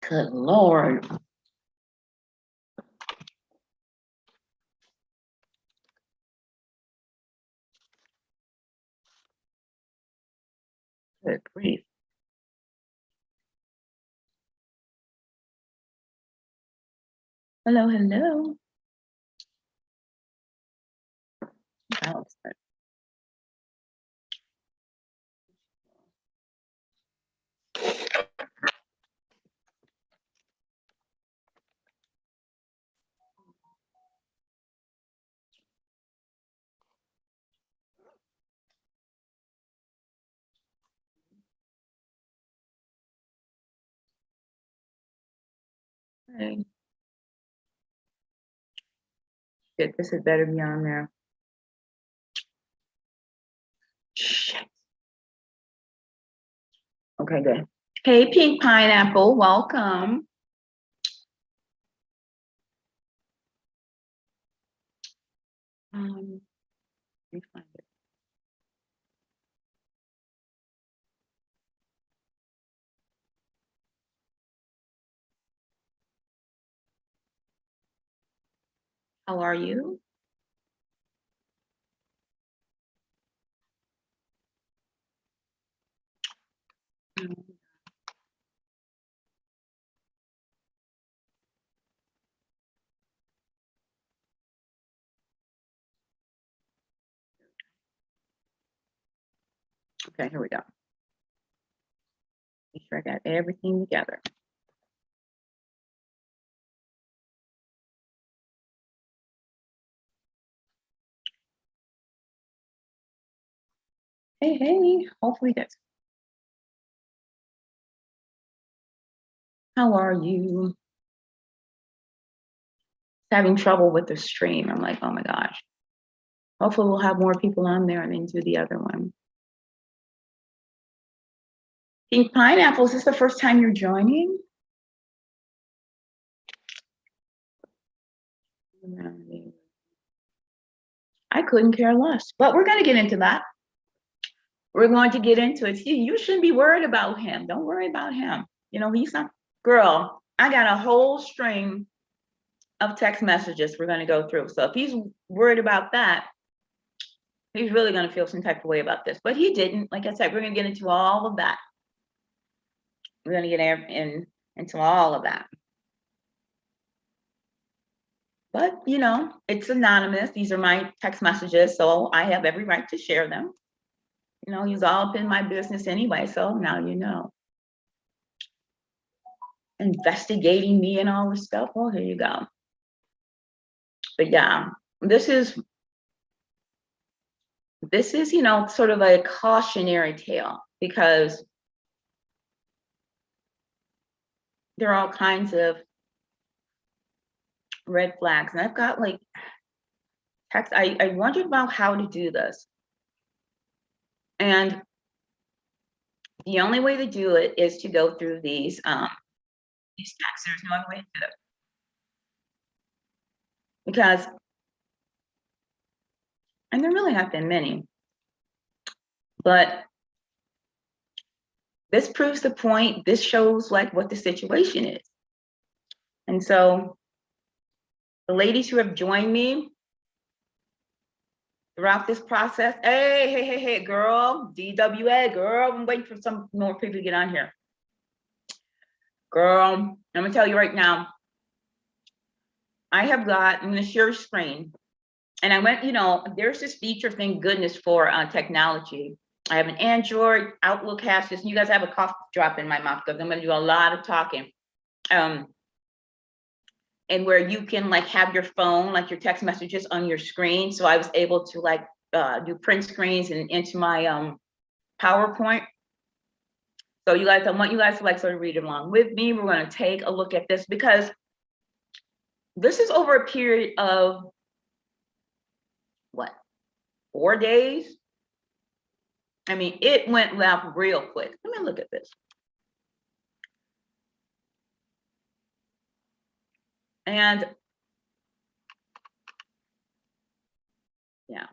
Good Lord. Good grief. Hello, hello. Alex. Hey. Shit, this had better be on there. Shit. Okay, good. Hey, Pink Pineapple, welcome. Let me find it. How are you? Okay, here we go. Make sure I got everything together. Hey, hey, hopefully that's. How are you? Having trouble with the stream. I'm like, oh my gosh. Hopefully we'll have more people on there and then do the other one. Pink Pineapple, is this the first time you're joining? I couldn't care less, but we're going to get into that. We're going to get into it. See, you shouldn't be worried about him. Don't worry about him. You know, he's not, girl, I got a whole string of text messages we're going to go through. So if he's worried about that, he's really going to feel some type of way about this. But he didn't. Like I said, we're going to get into all of that. We're going to get into all of that. But, you know, it's anonymous. These are my text messages, so I have every right to share them. You know, he's all up in my business anyway, so now you know. Investigating me and all this stuff. Well, here you go. But yeah, this is, you know, sort of a cautionary tale because there are all kinds of red flags. And I've got like text, I wondered about how to do this. And the only way to do it is to go through these texts. There's no other way to do it. Because, and there really have been many, but this proves the point. This shows like what the situation is. And so the ladies who have joined me throughout this process, hey, girl, DWA, girl, I'm waiting for some more people to get on here. Girl, I'm gonna tell you right now, I'm gonna share your screen. And I went, you know, there's this feature, thank goodness, for technology. I have an Android, Outlook has this, and you guys have a cough drop in my mouth because I'm gonna do a lot of talking. And where you can like have your phone, like your text messages on your screen. So I was able to like do print screens and into my PowerPoint. So you guys, I want you guys to like sort of read along with me. We're gonna take a look at this because this is over a period of what, 4 days? I mean, it went left real quick. Let me look at this. And yeah,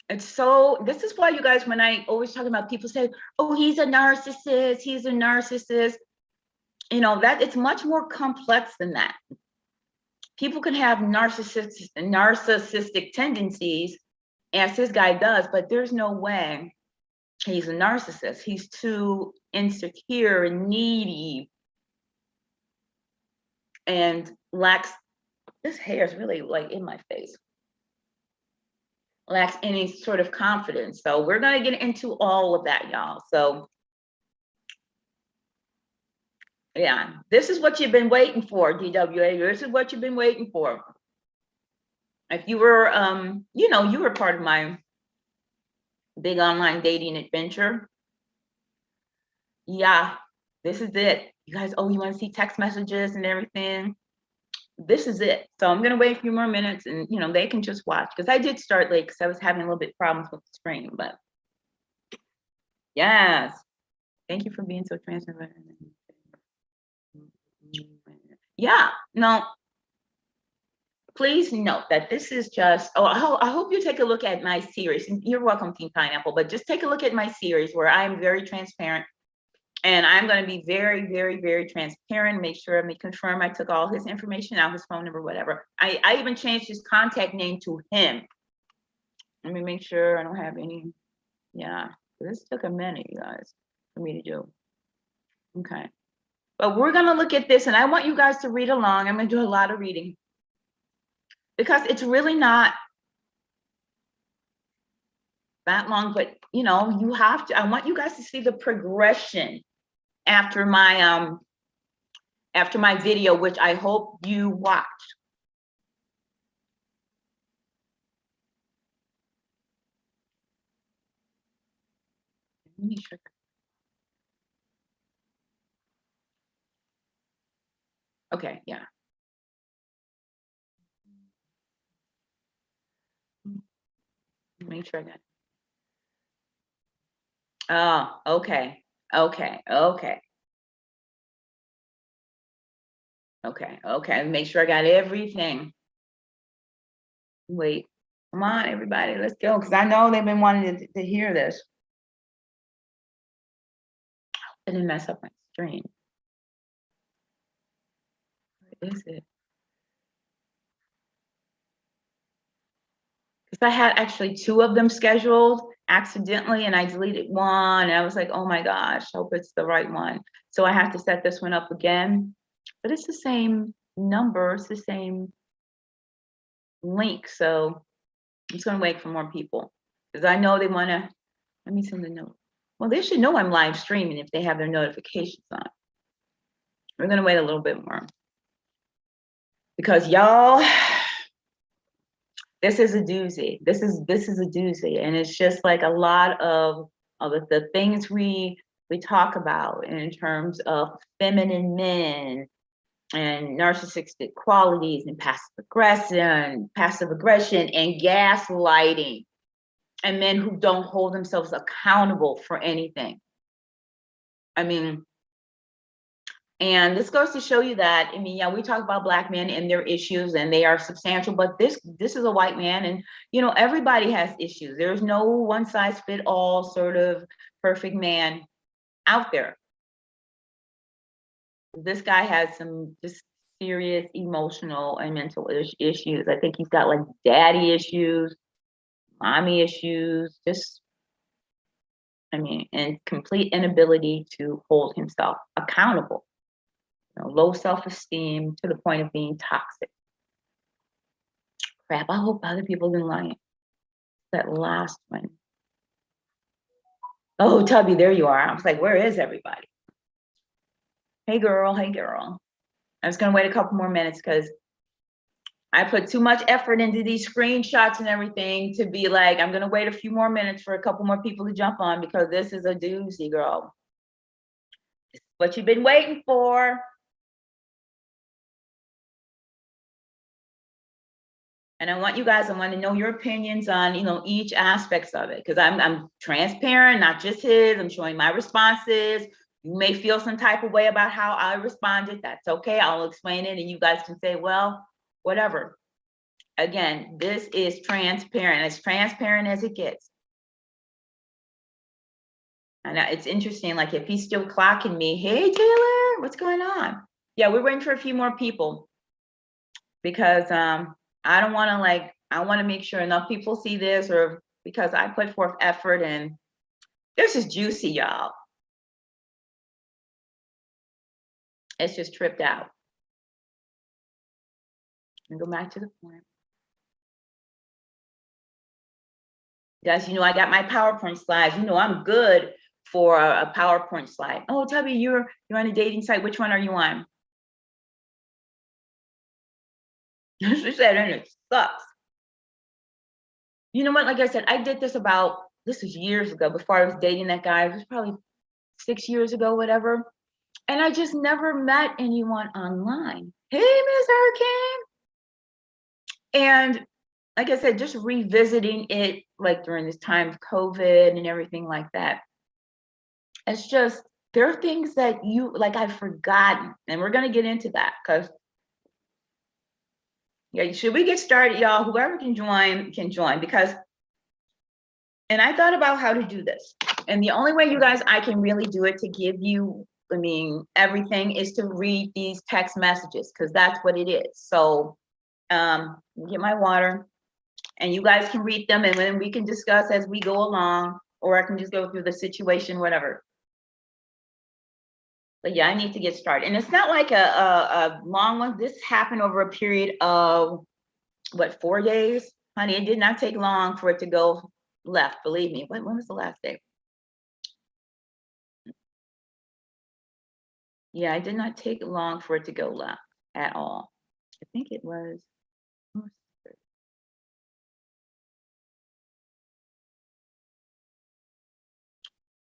it's so, this is why you guys, when I always talk about people say, oh, he's a narcissist, you know, that it's much more complex than that. People can have narcissistic tendencies, as this guy does, but there's no way he's a narcissist. He's too insecure and needy and lacks, this hair is really like in my face, lacks any sort of confidence. So we're going to get into all of that, y'all. So yeah, this is what you've been waiting for, DWA. This is what you've been waiting for. If you were, you know, you were part of my big online dating adventure. Yeah, this is it. You guys, oh, you want to see text messages and everything? This is it. So I'm gonna wait a few more minutes, and you know, they can just watch, because I did start late because I was having a little bit problems with the screen. But yes, thank you for being so transparent. Yeah, no, please note that this is just, oh, I hope you take a look at my series. You're welcome, Team Pineapple, but just take a look at my series where I'm very transparent. And I'm going to be very, very, very transparent. Make sure, let me confirm I took all his information out, his phone number, whatever. I even changed his contact name to him. Let me make sure I don't have any. Yeah, this took a minute, you guys, for me to do. Okay. But we're going to look at this, and I want you guys to read along. I'm going to do a lot of reading because it's really not that long, but you know, you have to, I want you guys to see the progression after my video, which I hope you watched. Let me check. Okay, yeah. Make sure I got. Oh, okay, okay, okay, okay. Make sure I got everything. Wait, come on, everybody, let's go, because I know they've been wanting to hear this. I didn't mess up my stream. What is it? Because I had actually 2 of them scheduled accidentally, and I deleted one, and I was like, oh my gosh, hope it's the right one. So I have to set this one up again, but it's the same number, it's the same link. So I'm just gonna wait for more people, because I know they wanna, let me send a note. Well, they should know I'm live streaming if they have their notifications on. We're gonna wait a little bit more, because y'all, this is a doozy. This is a doozy, and it's just like a lot of the things we talk about in terms of feminine men and narcissistic qualities and passive aggression and gaslighting, and men who don't hold themselves accountable for anything. I mean, and this goes to show you that, I mean, yeah, we talk about Black men and their issues, and they are substantial, but this is a white man, and you know, everybody has issues. There's no one size fit all sort of perfect man out there. This guy has some just serious emotional and mental issues. I think he's got like daddy issues, mommy issues, just, I mean, and complete inability to hold himself accountable. You know, low self-esteem to the point of being toxic. Crap, I hope other people didn't like that last one. Oh, Tubby, there you are. I was like, where is everybody? Hey girl, hey girl. I was gonna wait a couple more minutes because I put too much effort into these screenshots and everything to be like, I'm gonna wait a few more minutes for a couple more people to jump on, because this is a doozy, girl. This is what you've been waiting for. And I want you guys, I want to know your opinions on, you know, each aspects of it, because I'm transparent, not just his. I'm showing my responses. You may feel some type of way about how I responded. That's okay. I'll explain it, and you guys can say, well, whatever. Again, this is transparent, as transparent as it gets. And it's interesting, like if he's still clocking me, hey Taylor, what's going on? Yeah, we're waiting for a few more people because I don't want to I want to make sure enough people see this, or because I put forth effort, and this is juicy, y'all. It's just tripped out. And go back to the point. Guys, you know, I got my PowerPoint slides. You know, I'm good for a PowerPoint slide. Oh, Tubby, you're on a dating site. Which one are you on? She said, and it sucks. You know what? Like I said, I did this this was years ago before I was dating that guy. It was probably 6 years ago, whatever. And I just never met anyone online. Hey, Miss Hurricane. And like I said, just revisiting it like during this time of COVID and everything like that. It's just, there are things that I've forgotten. And we're going to get into that because, yeah, should we get started, y'all? Whoever can join because, and I thought about how to do this. And the only way, you guys, I can really do it to give you, everything is to read these text messages because that's what it is. So get my water and you guys can read them and then we can discuss as we go along, or I can just go through the situation, whatever. But yeah, I need to get started. And it's not like a long one. This happened over a period of, what, 4 days? Honey, it did not take long for it to go left, believe me. When was the last day? Yeah, it did not take long for it to go left at all. I think it was.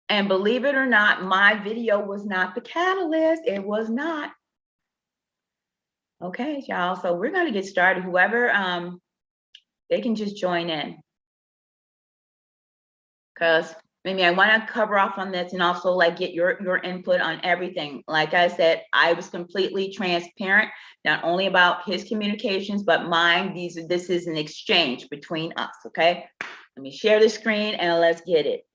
And believe it or not, my video was not the catalyst. It was not. Okay, y'all. So we're going to get started. Whoever, they can just join in. Because maybe I want to cover off on this and also like get your input on everything. Like I said, I was completely transparent, not only about his communications, but mine. This is an exchange between us. Okay. Let me share the screen and let's get it.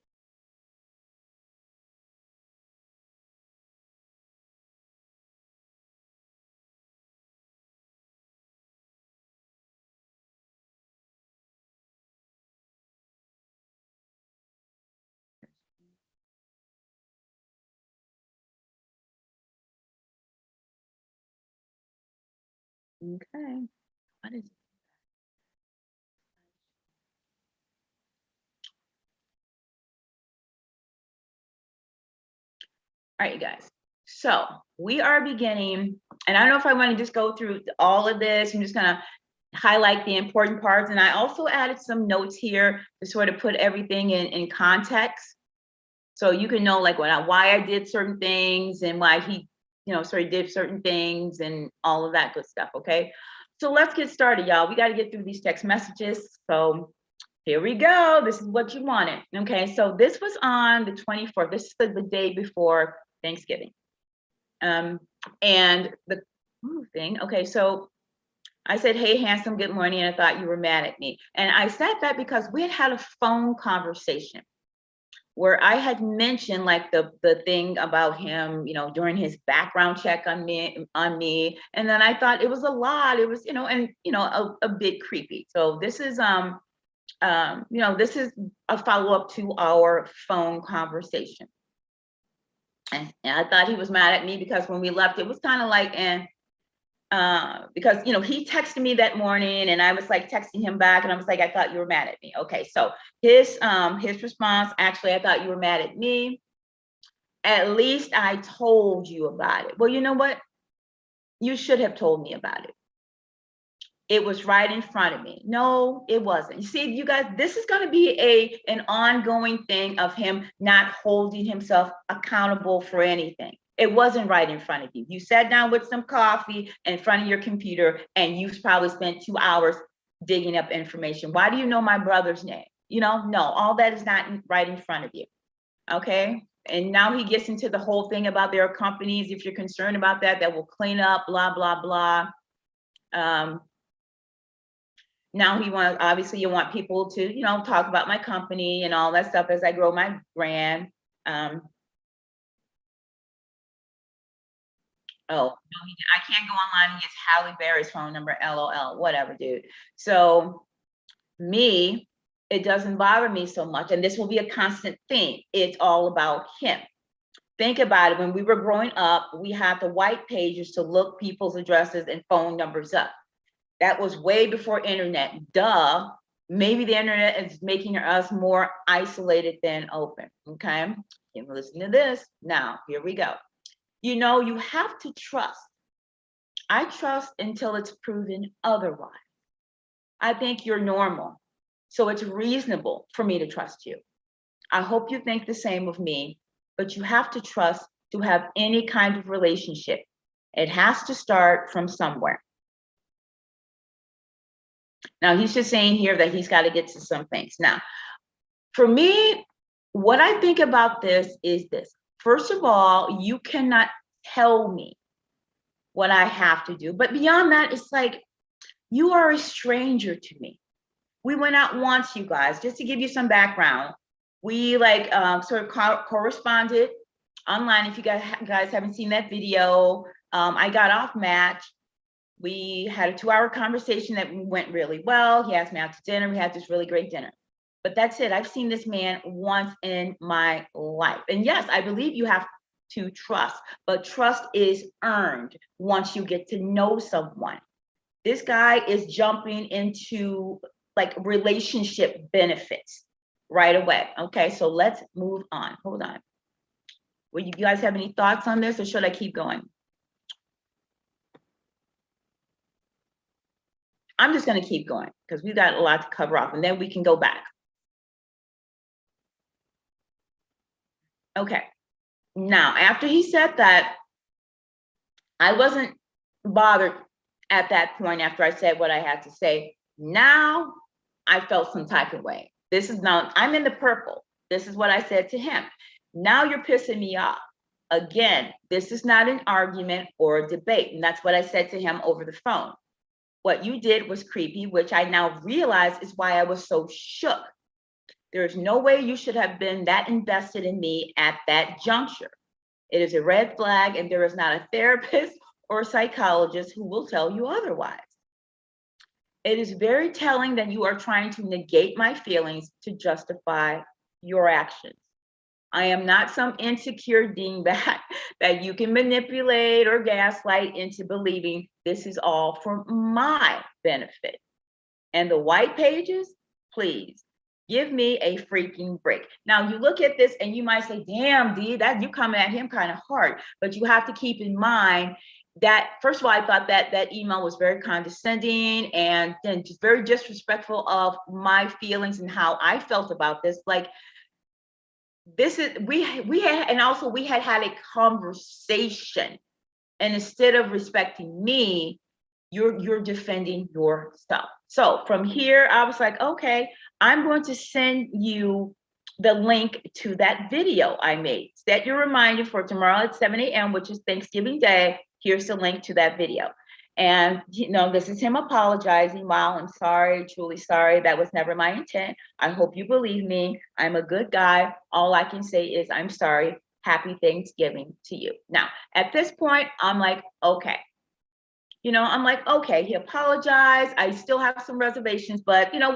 Okay. What is it? All right, you guys. So we are beginning, and I don't know if I want to just go through all of this. I'm just gonna highlight the important parts. And I also added some notes here to sort of put everything in context. So you can know like why I did certain things and why he, sort of did certain things and all of that good stuff. Okay. So let's get started, y'all. We got to get through these text messages. So here we go. This is what you wanted. Okay. So this was on the 24th. This is the day before Thanksgiving. And the thing. Okay. So I said, hey, handsome, good morning. And I thought you were mad at me. And I said that because we had a phone conversation where I had mentioned like the thing about him, during his background check on me. And then I thought it was a lot. It was, a bit creepy. So this is, this is a follow-up to our phone conversation. And I thought he was mad at me because when we left, it was kind of like, because he texted me that morning and I was like texting him back and I was like, I thought you were mad at me. Okay, so his response, actually, I thought you were mad at me. At least I told you about it. Well, you know what? You should have told me about it. It was right in front of me. No, it wasn't. You see, you guys, this is going to be an ongoing thing of him not holding himself accountable for anything. It wasn't right in front of you. You sat down with some coffee in front of your computer and you probably spent 2 hours digging up information. Why do you know my brother's name? No, all that is not right in front of you. Okay. And now he gets into the whole thing about there are companies, if you're concerned about that will clean up, blah, blah, blah. Now he wants, obviously you want people to, talk about my company and all that stuff as I grow my brand. Oh, no, I can't go online and get Halle Berry's phone number, LOL, whatever, dude. So me, it doesn't bother me so much. And this will be a constant theme. It's all about him. Think about it. When we were growing up, we had the white pages to look people's addresses and phone numbers up. That was way before internet. Duh. Maybe the internet is making us more isolated than open. Okay. And listen to this. Now, here we go. You know, you have to trust. I trust until it's proven otherwise. I think you're normal. So it's reasonable for me to trust you. I hope you think the same of me, but you have to trust to have any kind of relationship. It has to start from somewhere. Now, he's just saying here that he's got to get to some things. Now, for me, what I think about this is this. First of all, you cannot tell me what I have to do. But beyond that, it's like, you are a stranger to me. We went out once, you guys, just to give you some background. We like sort of corresponded online. If you guys haven't seen that video, I got off Match. We had a 2-hour conversation that went really well. He asked me out to dinner. We had this really great dinner. But that's it. I've seen this man once in my life. And yes, I believe you have to trust, but trust is earned once you get to know someone. This guy is jumping into like relationship benefits right away. Okay, so let's move on. Hold on. Well, you guys have any thoughts on this, or should I keep going? I'm just going to keep going because we've got a lot to cover off, and then we can go back. Okay. Now, after he said that, I wasn't bothered at that point after I said what I had to say. Now, I felt some type of way. This is not, I'm in the purple. This is what I said to him. Now you're pissing me off. Again, this is not an argument or a debate. And that's what I said to him over the phone. What you did was creepy, which I now realize is why I was so shook. There is no way you should have been that invested in me at that juncture. It is a red flag, and there is not a therapist or psychologist who will tell you otherwise. It is very telling that you are trying to negate my feelings to justify your actions. I am not some insecure dingbat that you can manipulate or gaslight into believing this is all for my benefit. And the white pages, please give me a freaking break. Now you look at this and you might say, damn, D, that you coming at him kind of hard, but you have to keep in mind that, first of all, I thought that that email was very condescending and then just very disrespectful of my feelings and how I felt about this. Like, this is, we had, and also we had a conversation, and instead of respecting me, you're defending yourself. So from here, I was like, okay, I'm going to send you the link to that video I made. Set your reminder for tomorrow at 7 a.m., which is Thanksgiving Day. Here's the link to that video. And, you know, this is him apologizing. Wow, I'm sorry, truly sorry. That was never my intent. I hope you believe me. I'm a good guy. All I can say is I'm sorry. Happy Thanksgiving to you. Now, at this point, I'm like, okay. You know, I'm like, okay, he apologized. I still have some reservations, but, you know,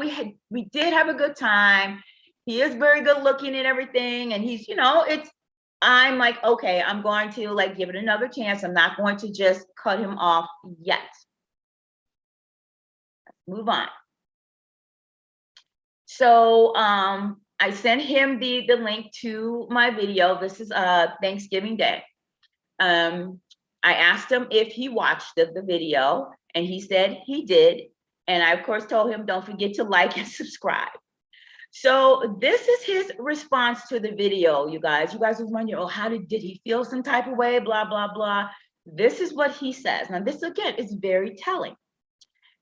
we did have a good time. He is very good looking and everything. And he's, you know, I'm like, okay, I'm going to like give it another chance. I'm not going to just cut him off yet. Let's move on. So I sent him the link to my video. This is Thanksgiving Day. I asked him if he watched the video, and he said he did. And I, of course, told him, don't forget to like and subscribe. So this is his response to the video, you guys. You guys was wondering, oh, how did he feel some type of way, blah, blah, blah. This is what he says. Now, this, again, is very telling.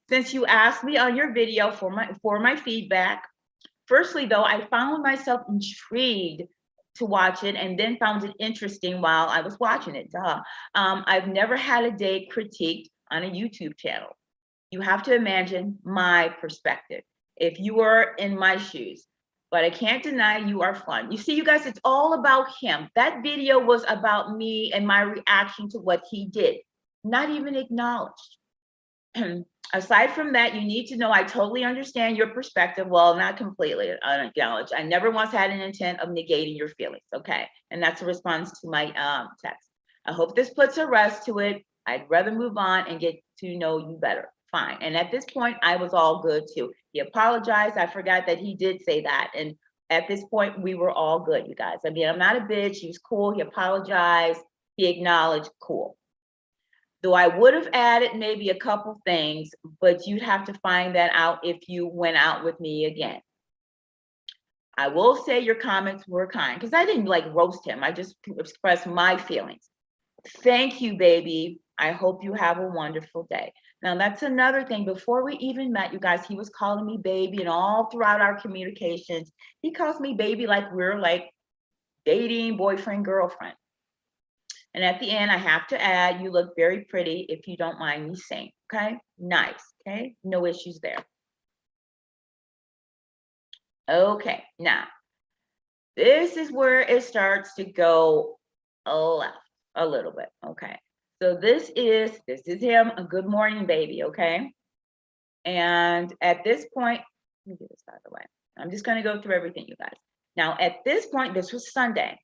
Since you asked me on your video for my feedback, firstly, though, I found myself intrigued to watch it and then found it interesting while I was watching it. I've never had a date critiqued on a YouTube channel. You have to imagine my perspective. If you were in my shoes, but I can't deny you are fun. You see, you guys, it's all about him. That video was about me and my reaction to what he did, not even acknowledged. Aside from that, you need to know I totally understand your perspective. Well, not completely unacknowledged. I never once had an intent of negating your feelings. Okay. And that's a response to my text. I hope this puts a rest to it. I'd rather move on and get to know you better. Fine. And at this point, I was all good too. He apologized. I forgot that he did say that. And at this point, we were all good, you guys. I mean, I'm not a bitch. He was cool. He apologized. He acknowledged. Cool. Though I would have added maybe a couple things, but you'd have to find that out if you went out with me again. I will say your comments were kind because I didn't like roast him. I just expressed my feelings. Thank you, baby. I hope you have a wonderful day. Now, that's another thing. Before we even met, you guys, he was calling me baby, and all throughout our communications, he calls me baby like we're like dating, boyfriend, girlfriend. And at the end, I have to add, you look very pretty, if you don't mind me saying, okay? Nice, okay? No issues there. Okay, now, this is where it starts to go left a little bit, okay? So this is him, a good morning, baby, okay? And at this point, let me get this out of the way. I'm just gonna go through everything, you guys. Now, at this point, this was Sunday.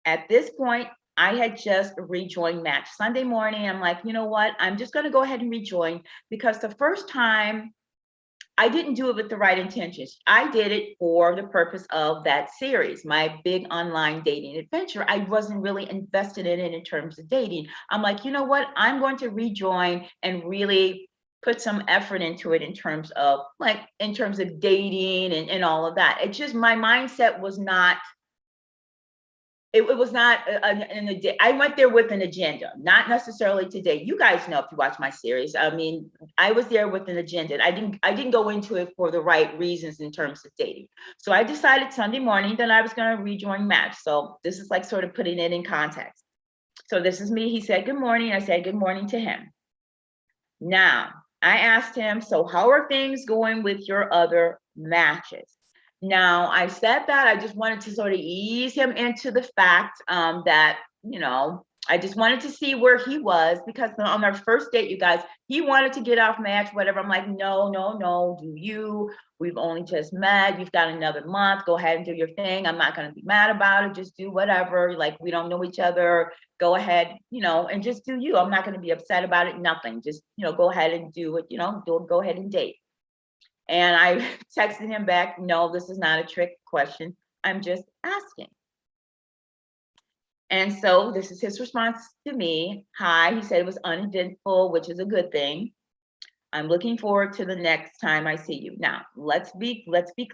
At this point, I had just rejoined Match. Sunday morning, I'm like, you know what? I'm just going to go ahead and rejoin because the first time I didn't do it with the right intentions. I did it for the purpose of that series, my big online dating adventure. I wasn't really invested in it in terms of dating. I'm like, you know what? I'm going to rejoin and really put some effort into it in terms of dating and all of that. It just, my mindset was not, it was not I went there with an agenda, not necessarily today. You guys know if you watch my series. I mean, I was there with an agenda. I didn't go into it for the right reasons in terms of dating. So I decided Sunday morning that I was going to rejoin Match. So this is like sort of putting it in context. So this is me. He said good morning. I said good morning to him. Now I asked him, so how are things going with your other matches? Now, I said that I just wanted to sort of ease him into the fact that, you know, I just wanted to see where he was because on our first date, you guys, he wanted to get off Match, whatever. I'm like, no, no, no, do you? We've only just met. You've got another month. Go ahead and do your thing. I'm not going to be mad about it. Just do whatever. Like, we don't know each other. Go ahead, you know, and just do you. I'm not going to be upset about it. Nothing. Just, you know, go ahead and do it, you know, go ahead and date. And I texted him back, no, this is not a trick question. I'm just asking. And so this is his response to me. Hi, he said it was uneventful, which is a good thing. I'm looking forward to the next time I see you. Now, let's be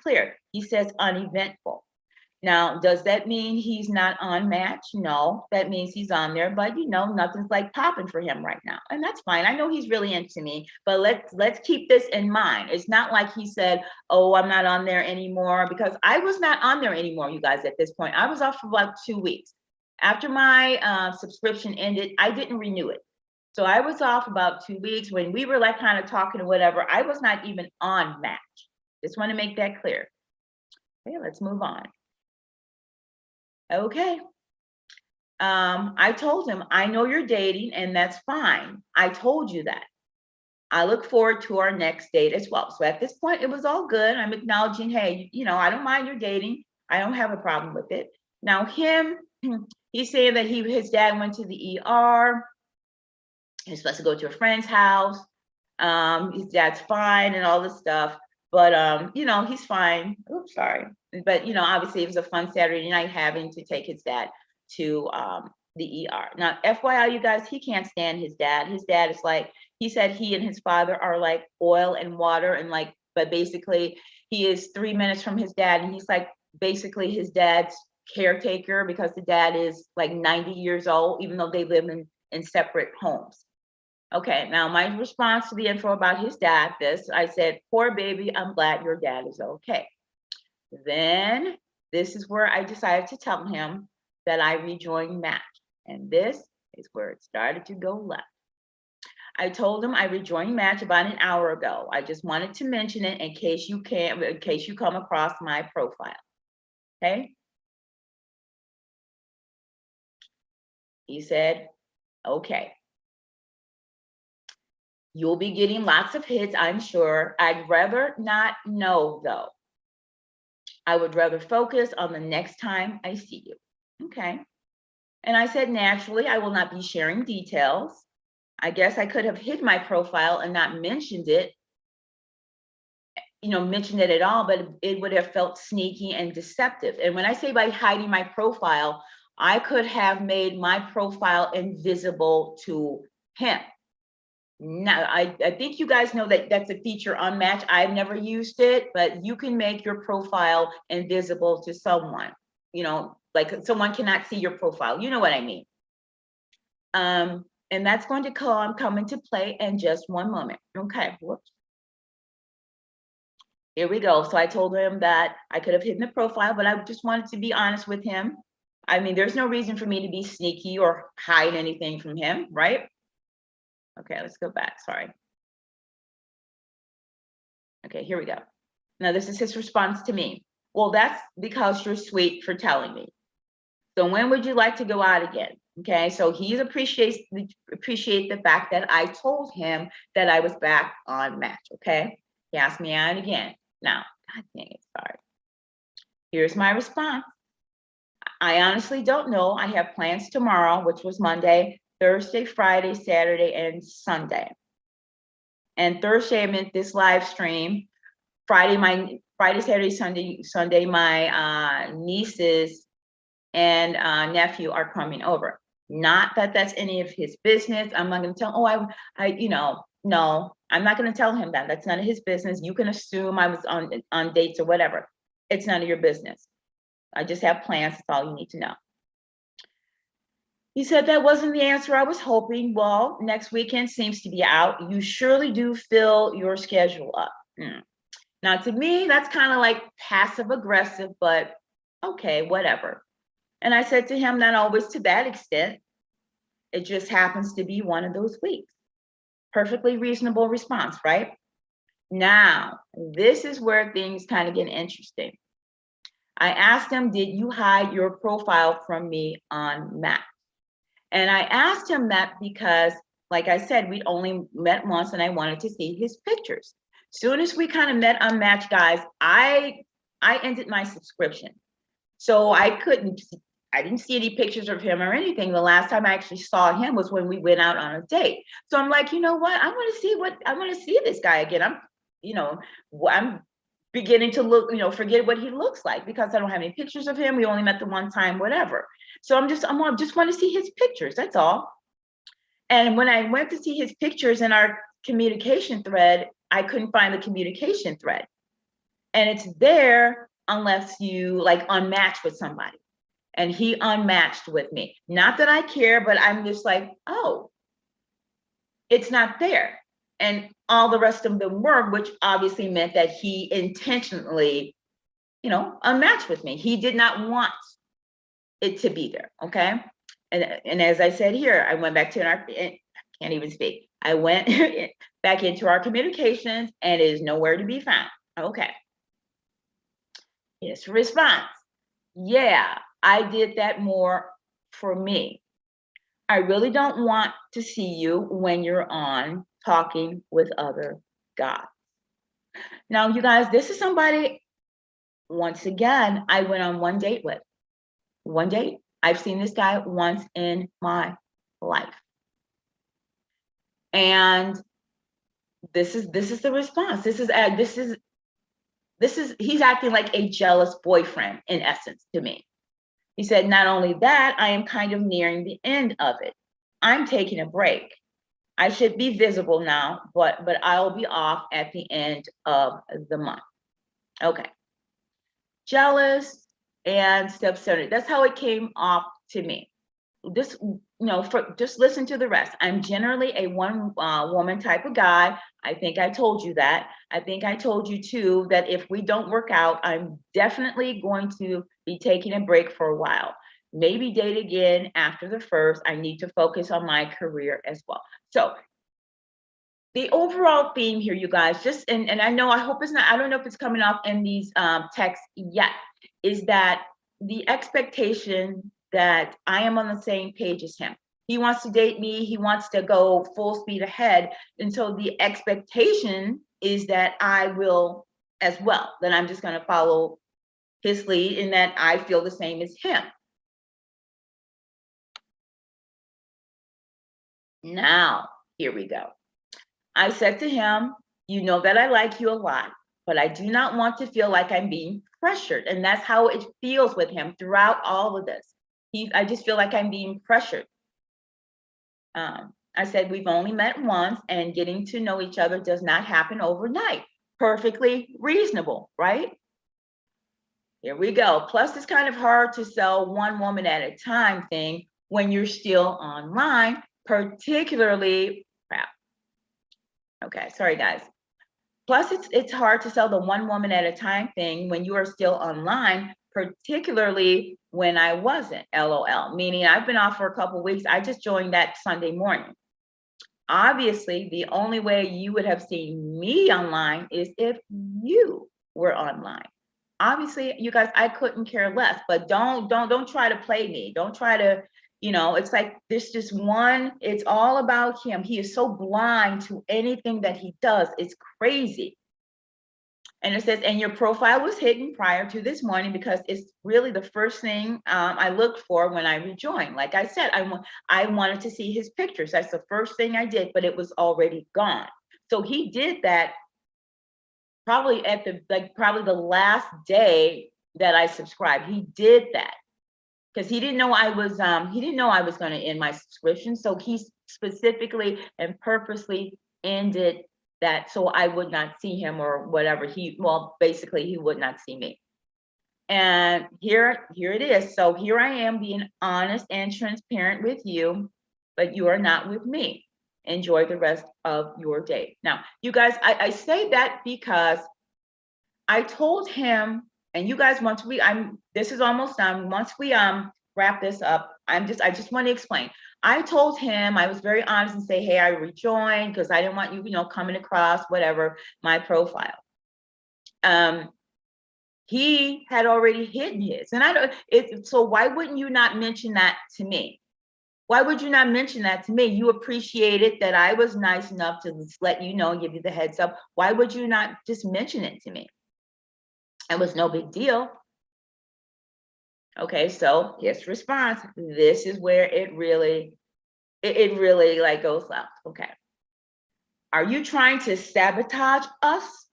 clear. He says uneventful. Now, does that mean he's not on Match? No, that means he's on there, but you know, nothing's like popping for him right now. And that's fine. I know he's really into me, but let's keep this in mind. It's not like he said, oh, I'm not on there anymore, because I was not on there anymore, you guys, at this point. I was off for about 2 weeks. After my subscription ended, I didn't renew it. So I was off about 2 weeks. When we were like kind of talking or whatever, I was not even on Match. Just want to make that clear. Okay, let's move on. Okay. I told him, I know you're dating and that's fine. I told you that. I look forward to our next date as well. So at this point, it was all good. I'm acknowledging, hey, you know, I don't mind your dating. I don't have a problem with it. Now him, he's saying that his dad went to the ER. He's supposed to go to a friend's house. His dad's fine and all this stuff. But you know, he's fine. Oops, sorry. But you know, obviously it was a fun Saturday night having to take his dad to the ER. Now, FYI, you guys, he can't stand his dad. His dad is like, he said he and his father are like oil and water, and like, but basically he is 3 minutes from his dad, and he's like basically his dad's caretaker because the dad is like 90 years old, even though they live in separate homes. Okay, now my response to the info about his dad, I said, poor baby, I'm glad your dad is okay. Then this is where I decided to tell him that I rejoined Match. And this is where it started to go left. I told him I rejoined Match about an hour ago. I just wanted to mention it in case you come across my profile. Okay. He said, okay. You'll be getting lots of hits, I'm sure. I'd rather not know, though. I would rather focus on the next time I see you. Okay. And I said, naturally, I will not be sharing details. I guess I could have hid my profile and not mentioned it, mentioned it at all, but it would have felt sneaky and deceptive. And when I say by hiding my profile, I could have made my profile invisible to him. Now, I think you guys know that that's a feature on Match. I've never used it, but you can make your profile invisible to someone, like someone cannot see your profile. You know what I mean? And that's going to come into play in just one moment. Okay, whoops. Here we go. So I told him that I could have hidden the profile, but I just wanted to be honest with him. I mean, there's no reason for me to be sneaky or hide anything from him, right? Okay, let's go back. Sorry. Okay, here we go. Now, this is his response to me. Well, that's because you're sweet for telling me. So when would you like to go out again? Okay, so he appreciate the fact that I told him that I was back on Match. Okay, he asked me out again. Now, God dang it, sorry. Here's my response. I honestly don't know. I have plans tomorrow, which was Monday, Thursday, Friday, Saturday, and Sunday. And Thursday, I meant this live stream. Friday, Saturday, Sunday, my nieces and nephew are coming over. Not that that's any of his business. I'm not going to tell. Oh, no, I'm not going to tell him that. That's none of his business. You can assume I was on dates or whatever. It's none of your business. I just have plans. That's all you need to know. He said that wasn't the answer I was hoping. Well, next weekend seems to be out. You surely do fill your schedule up. Now, to me, that's kind of like passive aggressive, but okay, whatever. And I said to him, not always to that extent. It just happens to be one of those weeks. Perfectly reasonable response, right? Now, this is where things kind of get interesting. I asked him, did you hide your profile from me on Match? And I asked him that because, like I said, we'd only met once and I wanted to see his pictures. Soon as we kind of met on Match, guys, I ended my subscription. So I didn't see any pictures of him or anything. The last time I actually saw him was when we went out on a date. So I'm like, you know what? I want to see this guy again. I'm beginning to look, forget what he looks like because I don't have any pictures of him. We only met the one time, whatever. So I just want to see his pictures. That's all. And when I went to see his pictures in our communication thread, I couldn't find the communication thread. And it's there unless you like unmatch with somebody. And he unmatched with me. Not that I care, but I'm just like, oh, it's not there. And all the rest of them were, which obviously meant that he intentionally, unmatched with me. He did not want it to be there, okay? And as I said here, I went back to I can't even speak. I went back into our communications and it is nowhere to be found. Okay. His response. Yeah, I did that more for me. I really don't want to see you when you're on talking with other guys. Now, you guys, this is somebody, once again, I went on one date with. One date. I've seen this guy once in my life. And this is the response. He's acting like a jealous boyfriend in essence to me. He said, not only that, I am kind of nearing the end of it. I'm taking a break. I should be visible now, but I'll be off at the end of the month. Okay. Jealous and self-centered. That's how it came off to me. This, just listen to the rest. I'm generally a one woman type of guy. I think I told you that. I think I told you too that if we don't work out, I'm definitely going to be taking a break for a while. Maybe date again after the first. I need to focus on my career as well. So the overall theme here, you guys, just, and I know, I hope it's not, I don't know if it's coming off in these texts yet, is that the expectation that I am on the same page as him. He wants to date me, he wants to go full speed ahead. And so the expectation is that I will as well, that I'm just going to follow his lead and that I feel the same as him. Now, here we go. I said to him, you know that I like you a lot, but I do not want to feel like I'm being pressured. And that's how it feels with him throughout all of this. I just feel like I'm being pressured. I said, we've only met once and getting to know each other does not happen overnight. Perfectly reasonable, right? Here we go. Plus, it's kind of hard to sell one woman at a time thing when you're still online, particularly, crap. Okay, sorry guys. Plus, it's hard to sell the one woman at a time thing when you are still online, particularly when I wasn't, LOL. Meaning I've been off for a couple of weeks. I just joined that Sunday morning. Obviously, the only way you would have seen me online is if you were online. Obviously, you guys, I couldn't care less, but don't try to play me. Don't try to, it's like there's just one, it's all about him. He is so blind to anything that he does. It's crazy. And it says, and your profile was hidden prior to this morning because it's really the first thing I looked for when I rejoined. Like I said, I wanted to see his pictures. That's the first thing I did, but it was already gone. So he did that probably at the last day that I subscribed. He did that because he didn't know I was going to end my subscription. So he specifically and purposely ended that so I would not see him or whatever. Basically he would not see me. And here it is. So here I am being honest and transparent with you, but you are not with me. Enjoy the rest of your day. Now, you guys, I say that because I told him, and you guys, this is almost done. Once we wrap this up, I just want to explain. I told him, I was very honest and say, hey, I rejoined because I didn't want you, coming across whatever my profile. He had already hidden his, and so why wouldn't you not mention that to me? Why would you not mention that to me? You appreciated that I was nice enough to just let you know, give you the heads up. Why would you not just mention it to me? It was no big deal. Okay, so his response, this is where it really like goes left. Okay. Are you trying to sabotage us?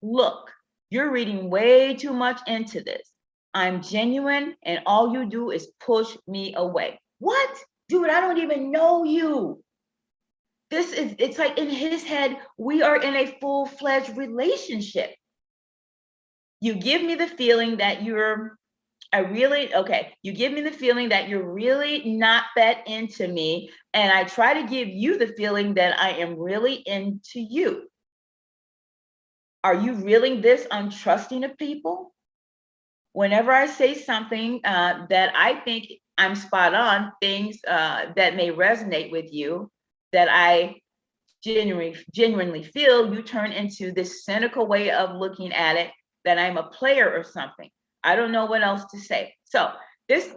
Look, you're reading way too much into this. I'm genuine and all you do is push me away. What? Dude, I don't even know you. It's like in his head, we are in a full-fledged relationship. You give me the feeling that you give me the feeling that you're really not that into me, and I try to give you the feeling that I am really into you. Are you really this untrusting of people? Whenever I say something that I think I'm spot on, things that may resonate with you, that I genuinely feel, you turn into this cynical way of looking at it, that I'm a player or something. I don't know what else to say. So this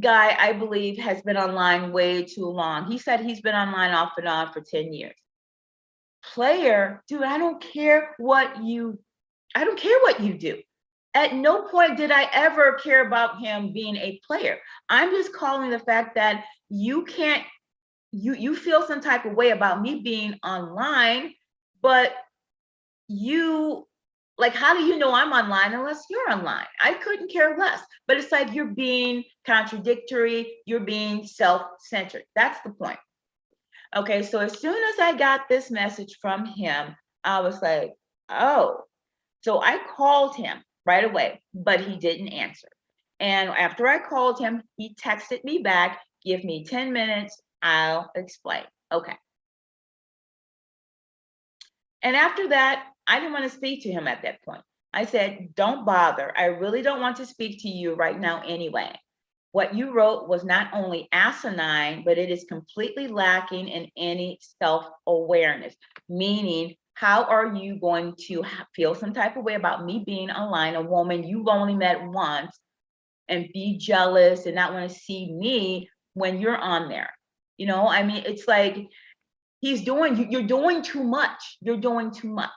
guy, I believe, has been online way too long. He said he's been online off and on for 10 years. Player, dude, I don't care what you do. At no point did I ever care about him being a player. I'm just calling the fact that you feel some type of way about me being online, but how do you know I'm online unless you're online? I couldn't care less. But it's like you're being contradictory, you're being self-centered. That's the point. Okay, so as soon as I got this message from him, I was like, oh. So I called him right away, but he didn't answer. And after I called him, he texted me back, give me 10 minutes, I'll explain. Okay. And after that, I didn't want to speak to him at that point. I said, don't bother. I really don't want to speak to you right now anyway. What you wrote was not only asinine, but it is completely lacking in any self-awareness. Meaning, how are you going to feel some type of way about me being online, a woman you've only met once, and be jealous and not want to see me when you're on there? You know, I mean, it's like you're doing too much. You're doing too much.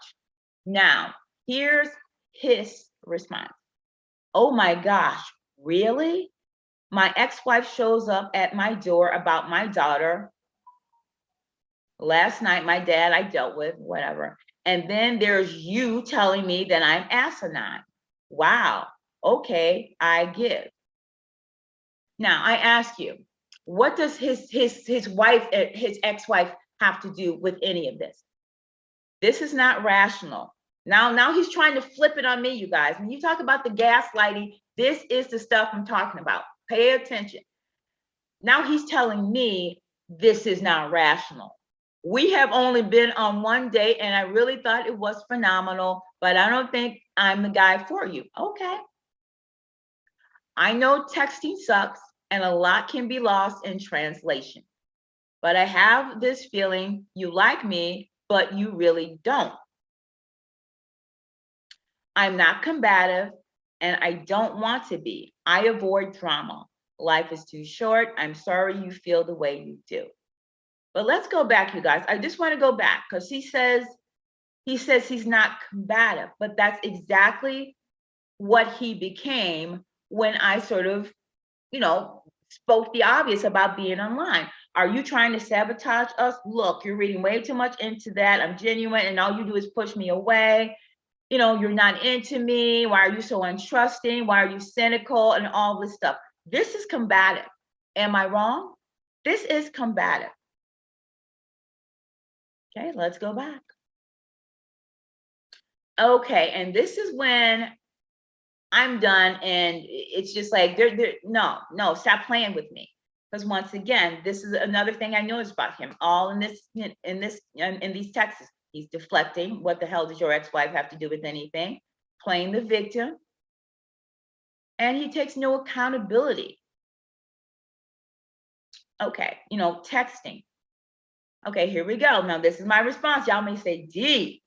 Now, here's his response. Oh my gosh, really? My ex-wife shows up at my door about my daughter. Last night, my dad I dealt with, whatever. And then there's you telling me that I'm asinine. Wow. Okay, I give. Now I ask you, what does his wife, his ex-wife have to do with any of this? This is not rational. Now he's trying to flip it on me, you guys. When you talk about the gaslighting, this is the stuff I'm talking about. Pay attention. Now he's telling me this is not rational. We have only been on one date and I really thought it was phenomenal, but I don't think I'm the guy for you. Okay. I know texting sucks and a lot can be lost in translation, but I have this feeling you like me, but you really don't. I'm not combative and I don't want to be. I avoid drama. Life is too short. I'm sorry you feel the way you do. But let's go back, you guys. I just want to go back because he says he's not combative, but that's exactly what he became when I sort of, you know, spoke the obvious about being online. Are you trying to sabotage us? Look, you're reading way too much into that. I'm genuine, and all you do is push me away. You know, you're not into me. Why are you so untrusting? Why are you cynical? And all this stuff. This is combative. Am I wrong? This is combative. Okay, let's go back. Okay, and this is when I'm done, and it's just like no, stop playing with me. Because once again, this is another thing I noticed about him. All in these texts, he's deflecting. What the hell does your ex-wife have to do with anything? Playing the victim, and he takes no accountability. Okay, you know, texting. Okay, here we go. Now this is my response. Y'all may say, D.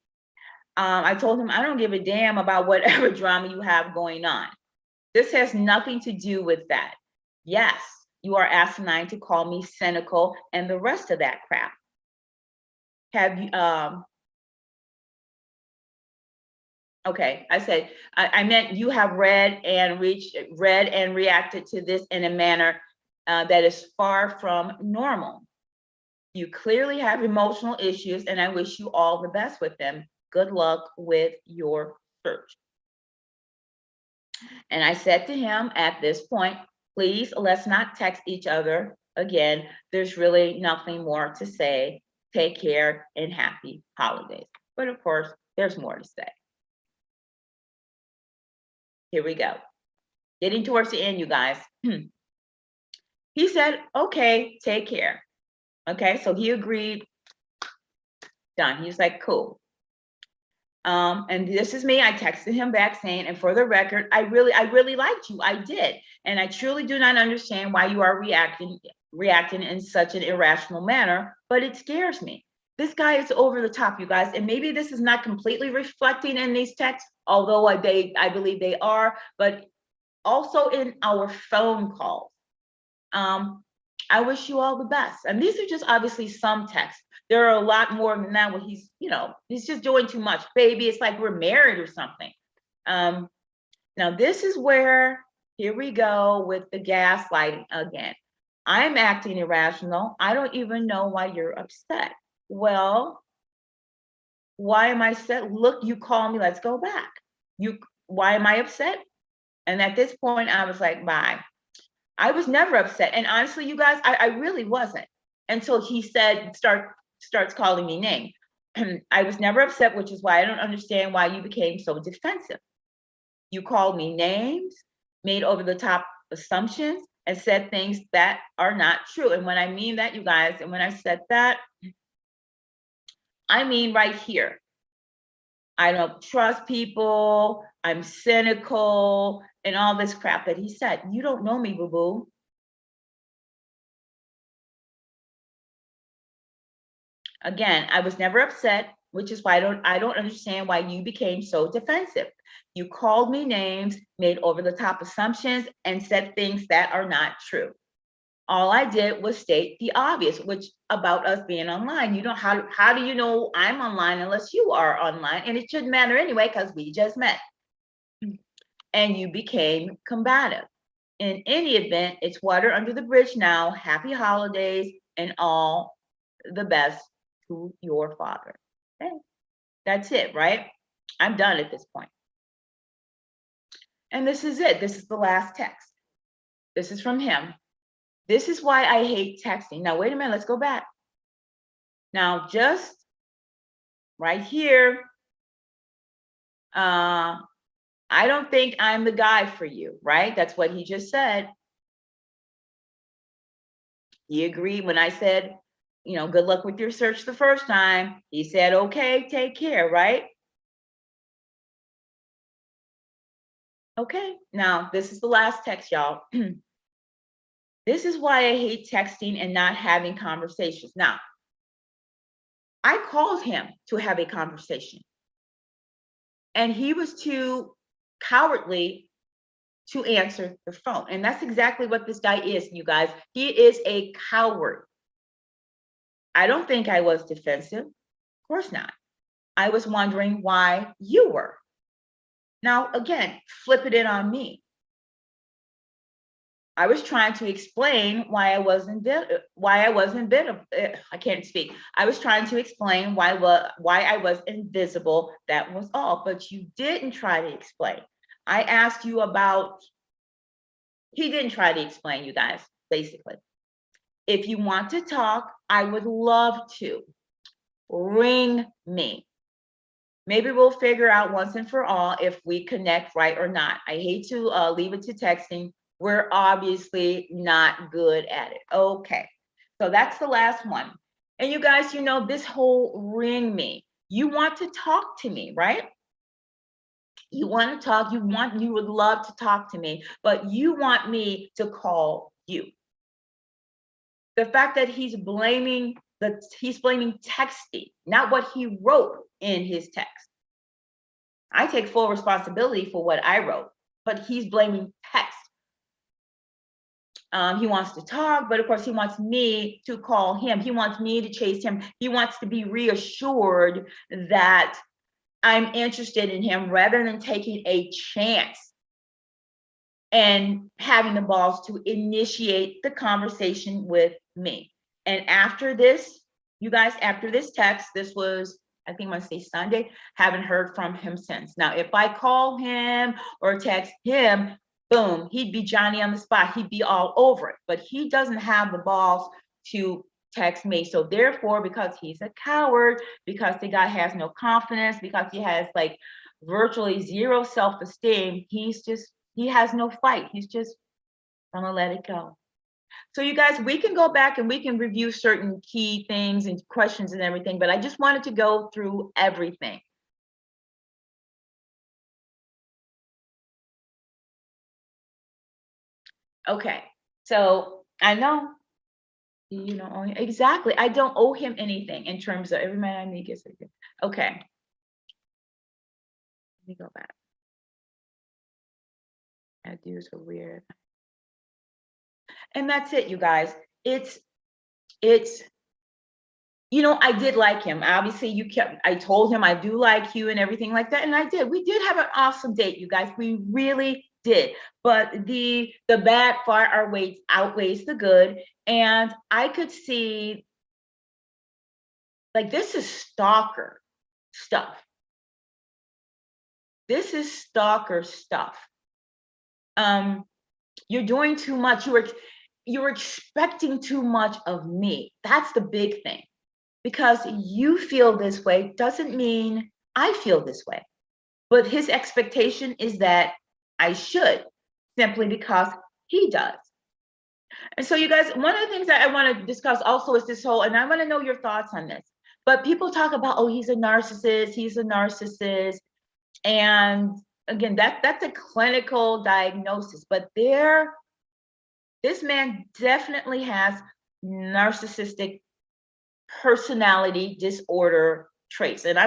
I told him I don't give a damn about whatever drama you have going on. This has nothing to do with that. Yes, you are asinine to call me cynical and the rest of that crap. Have you, okay, I said, I meant you have read and reacted to this in a manner that is far from normal. You clearly have emotional issues and I wish you all the best with them. Good luck with your search. And I said to him at this point, please, let's not text each other again. There's really nothing more to say. Take care and happy holidays. But of course, there's more to say. Here we go. Getting towards the end, you guys. He said, okay, take care. Okay, so he agreed. Done. He was like, cool. And this is me. I texted him back saying, and for the record, I really liked you. I did. And I truly do not understand why you are reacting in such an irrational manner, but it scares me. This guy is over the top, you guys. And maybe this is not completely reflecting in these texts, although I believe they are, but also in our phone calls. I wish you all the best. And these are just obviously some texts. There are a lot more than that where he's, you know, he's just doing too much. Baby, it's like we're married or something. Now this is where, here we go with the gaslighting again. I'm acting irrational. I don't even know why you're upset. Well, why am I upset? Look, you call me, let's go back. Why am I upset? And at this point, I was like, bye. I was never upset. And honestly, you guys, I really wasn't until he said, starts calling me names. I was never upset, which is why I don't understand why you became so defensive. You called me names, made over the top assumptions, and said things that are not true. And when I mean that, you guys, and when I said that, I mean right here. I don't trust people. I'm cynical and all this crap that he said. You don't know me, boo-boo. Again, I was never upset, which is why I don't understand why you became so defensive. You called me names, made over the top assumptions, and said things that are not true. All I did was state the obvious, which about us being online. You know, how do you know I'm online unless you are online? And it shouldn't matter anyway, because we just met. And you became combative. In any event, it's water under the bridge now. Happy holidays and all the best to your father. Okay. That's it, right? I'm done at this point. And this is it. This is the last text. This is from him. This is why I hate texting. Now, wait a minute. Let's go back. Now, just right here, I don't think I'm the guy for you, right? That's what he just said. He agreed when I said, you know, good luck with your search the first time. He said, okay, take care, right? Okay, now this is the last text, y'all. This is why I hate texting and not having conversations. Now, I called him to have a conversation, and he was too cowardly to answer the phone. And that's exactly what this guy is, you guys. He is a coward. I don't think I was defensive. Of course not. I was wondering why you were. Now, again, flip it in on me. I was trying to explain why I wasn't I can't speak. I was trying to explain why I was invisible. That was all. But you didn't try to explain. I asked you about. He didn't try to explain, you guys. Basically, if you want to talk, I would love to. Ring me. Maybe we'll figure out once and for all if we connect right or not. I hate to leave it to texting. We're obviously not good at it. Okay, so that's the last one. And you guys, you know, this whole ring me, you want to talk to me, right? You want to talk, you would love to talk to me, but you want me to call you. The fact that he's blaming texting, not what he wrote in his text. I take full responsibility for what I wrote, but he's blaming text. He wants to talk, but of course he wants me to call him. He wants me to chase him. He wants to be reassured that I'm interested in him rather than taking a chance and having the balls to initiate the conversation with me. And after this, you guys, after this text, this was, I think I want to say Sunday, haven't heard from him since. Now, if I call him or text him, boom, he'd be Johnny on the spot. He'd be all over it. But he doesn't have the balls to text me. So therefore, because he's a coward, because the guy has no confidence, because he has like virtually zero self-esteem, he has no fight. He's just gonna let it go. So you guys, we can go back and we can review certain key things and questions and everything, but I just wanted to go through everything. Okay, so I know, you know, exactly. I don't owe him anything in terms of every man I meet gets it. Okay. Let me go back. That dude's so weird. And that's it, you guys. It's, you know, I did like him. Obviously, I told him I do like you and everything like that. And I did. We did have an awesome date, you guys. We really did. But the bad far outweighs the good. And I could see, like, this is stalker stuff. This is stalker stuff. You're doing too much. You're expecting too much of me. That's the big thing. Because you feel this way doesn't mean I feel this way. But his expectation is that I should, simply because he does. And so you guys, one of the things that I want to discuss also is this whole, and I want to know your thoughts on this, but people talk about, oh, he's a narcissist. And again, that's a clinical diagnosis, but this man definitely has narcissistic personality disorder traits. And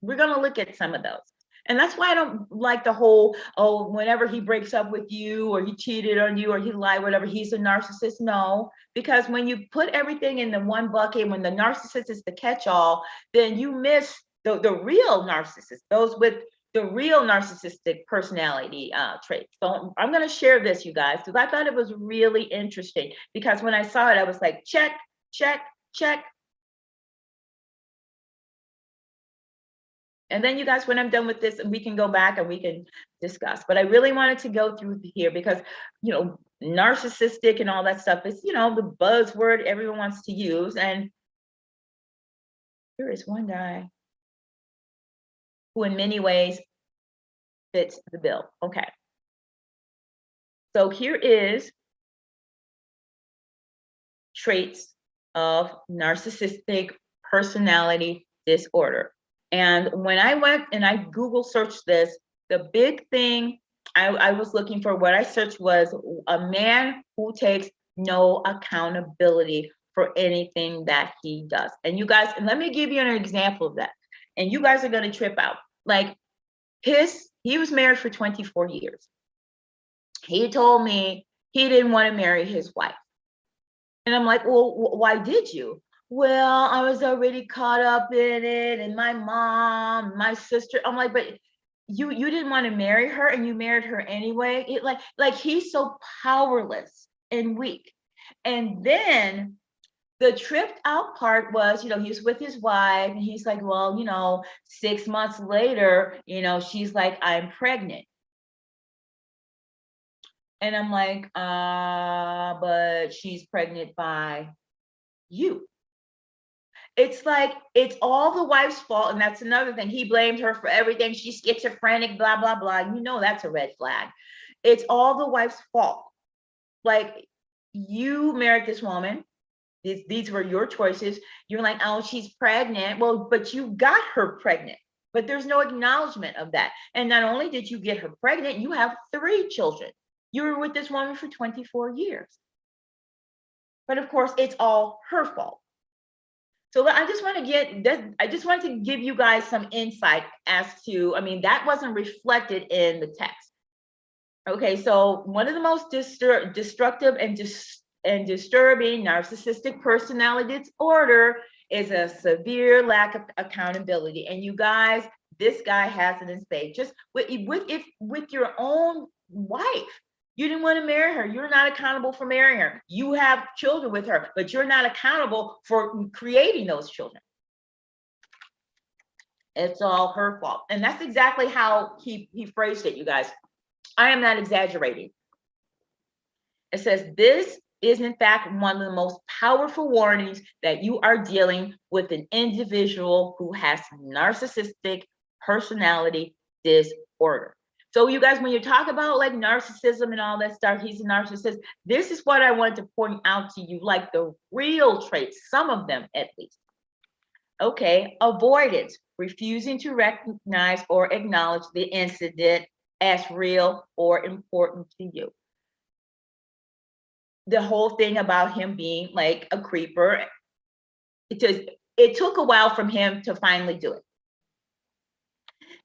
we're gonna look at some of those. And that's why I don't like the whole, oh, whenever he breaks up with you or he cheated on you or he lied, whatever, he's a narcissist. No, because when you put everything in the one bucket, when the narcissist is the catch-all, then you miss the real narcissist, those with the real narcissistic personality traits. So I'm going to share this, you guys, because I thought it was really interesting, because when I saw it, I was like, check, check, check. And then you guys, when I'm done with this, we can go back and we can discuss. But I really wanted to go through here because, narcissistic and all that stuff is, the buzzword everyone wants to use. And here is one guy who in many ways fits the bill. Okay. So here is traits of narcissistic personality disorder. And when I went and I Google searched this, the big thing I was looking for, what I searched was a man who takes no accountability for anything that he does. And you guys, and let me give you an example of that. And you guys are going to trip out. Like he was married for 24 years. He told me he didn't want to marry his wife. And I'm like, well, why did you? Well, I was already caught up in it, and my mom, my sister. I'm like, but you didn't want to marry her, and you married her anyway. It like he's so powerless and weak. And then the tripped out part was, he was with his wife, and he's like, well, 6 months later, she's like, I'm pregnant. And I'm like, but she's pregnant by you. It's like, it's all the wife's fault. And that's another thing. He blamed her for everything. She's schizophrenic, blah, blah, blah. That's a red flag. It's all the wife's fault. Like, you married this woman. These were your choices. You're like, oh, she's pregnant. Well, but you got her pregnant. But there's no acknowledgement of that. And not only did you get her pregnant, you have 3 children. You were with this woman for 24 years. But of course, it's all her fault. So I just want to give you guys some insight as to, that wasn't reflected in the text. Okay, so one of the most destructive and disturbing narcissistic personality disorder is a severe lack of accountability. And you guys, this guy has it in spades. Just with your own wife. You didn't want to marry her. You're not accountable for marrying her. You have children with her, but you're not accountable for creating those children. It's all her fault. And that's exactly how he phrased it, you guys. I am not exaggerating. It says, this is in fact one of the most powerful warnings that you are dealing with an individual who has narcissistic personality disorder. So you guys, when you talk about like narcissism and all that stuff, he's a narcissist. This is what I want to point out to you, like the real traits, some of them at least. Okay, avoidance, refusing to recognize or acknowledge the incident as real or important to you. The whole thing about him being like a creeper, it took a while from him to finally do it.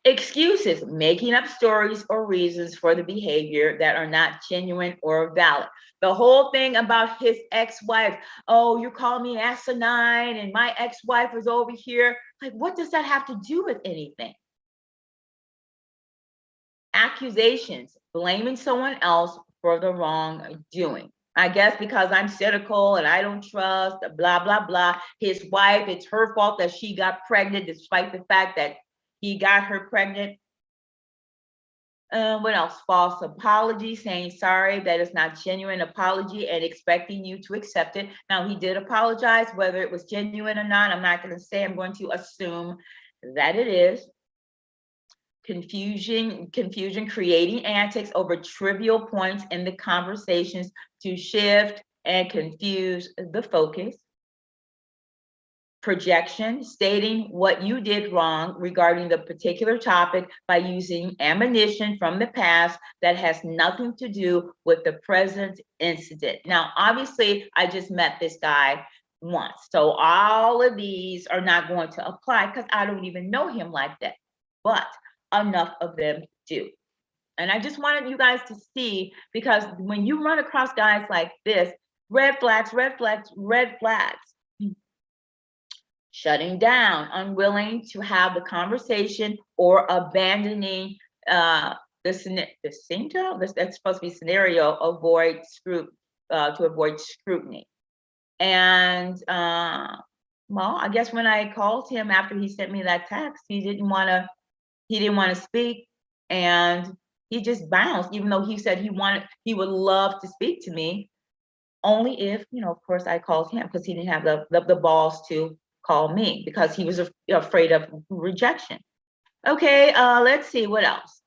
Excuses, making up stories or reasons for the behavior that are not genuine or valid. The whole thing about his ex-wife, oh, you call me asinine and my ex-wife was over here. Like, what does that have to do with anything? Accusations, blaming someone else for the wrongdoing. I guess because I'm cynical and I don't trust, blah, blah, blah. His wife, it's her fault that she got pregnant, despite the fact that he got her pregnant. What else? False apology, saying sorry, that is not genuine apology, and expecting you to accept it. Now, he did apologize. Whether it was genuine or not, I'm not going to say. I'm going to assume that it is. Confusion, creating antics over trivial points in the conversations to shift and confuse the focus. Projection, stating what you did wrong regarding the particular topic by using ammunition from the past that has nothing to do with the present incident. Now, obviously, I just met this guy. once. So all of these are not going to apply because I don't even know him like that. But enough of them do. And I just wanted you guys to see, because when you run across guys like this, red flags, red flags, red flags. Shutting down, unwilling to have the conversation, or abandoning that's supposed to be scenario, to avoid scrutiny. And well, I guess when I called him after he sent me that text, he didn't want to speak, and he just bounced, even though he said he would love to speak to me, only if, of course, I called him, because he didn't have the balls to call me, because he was afraid of rejection. Okay, let's see what else.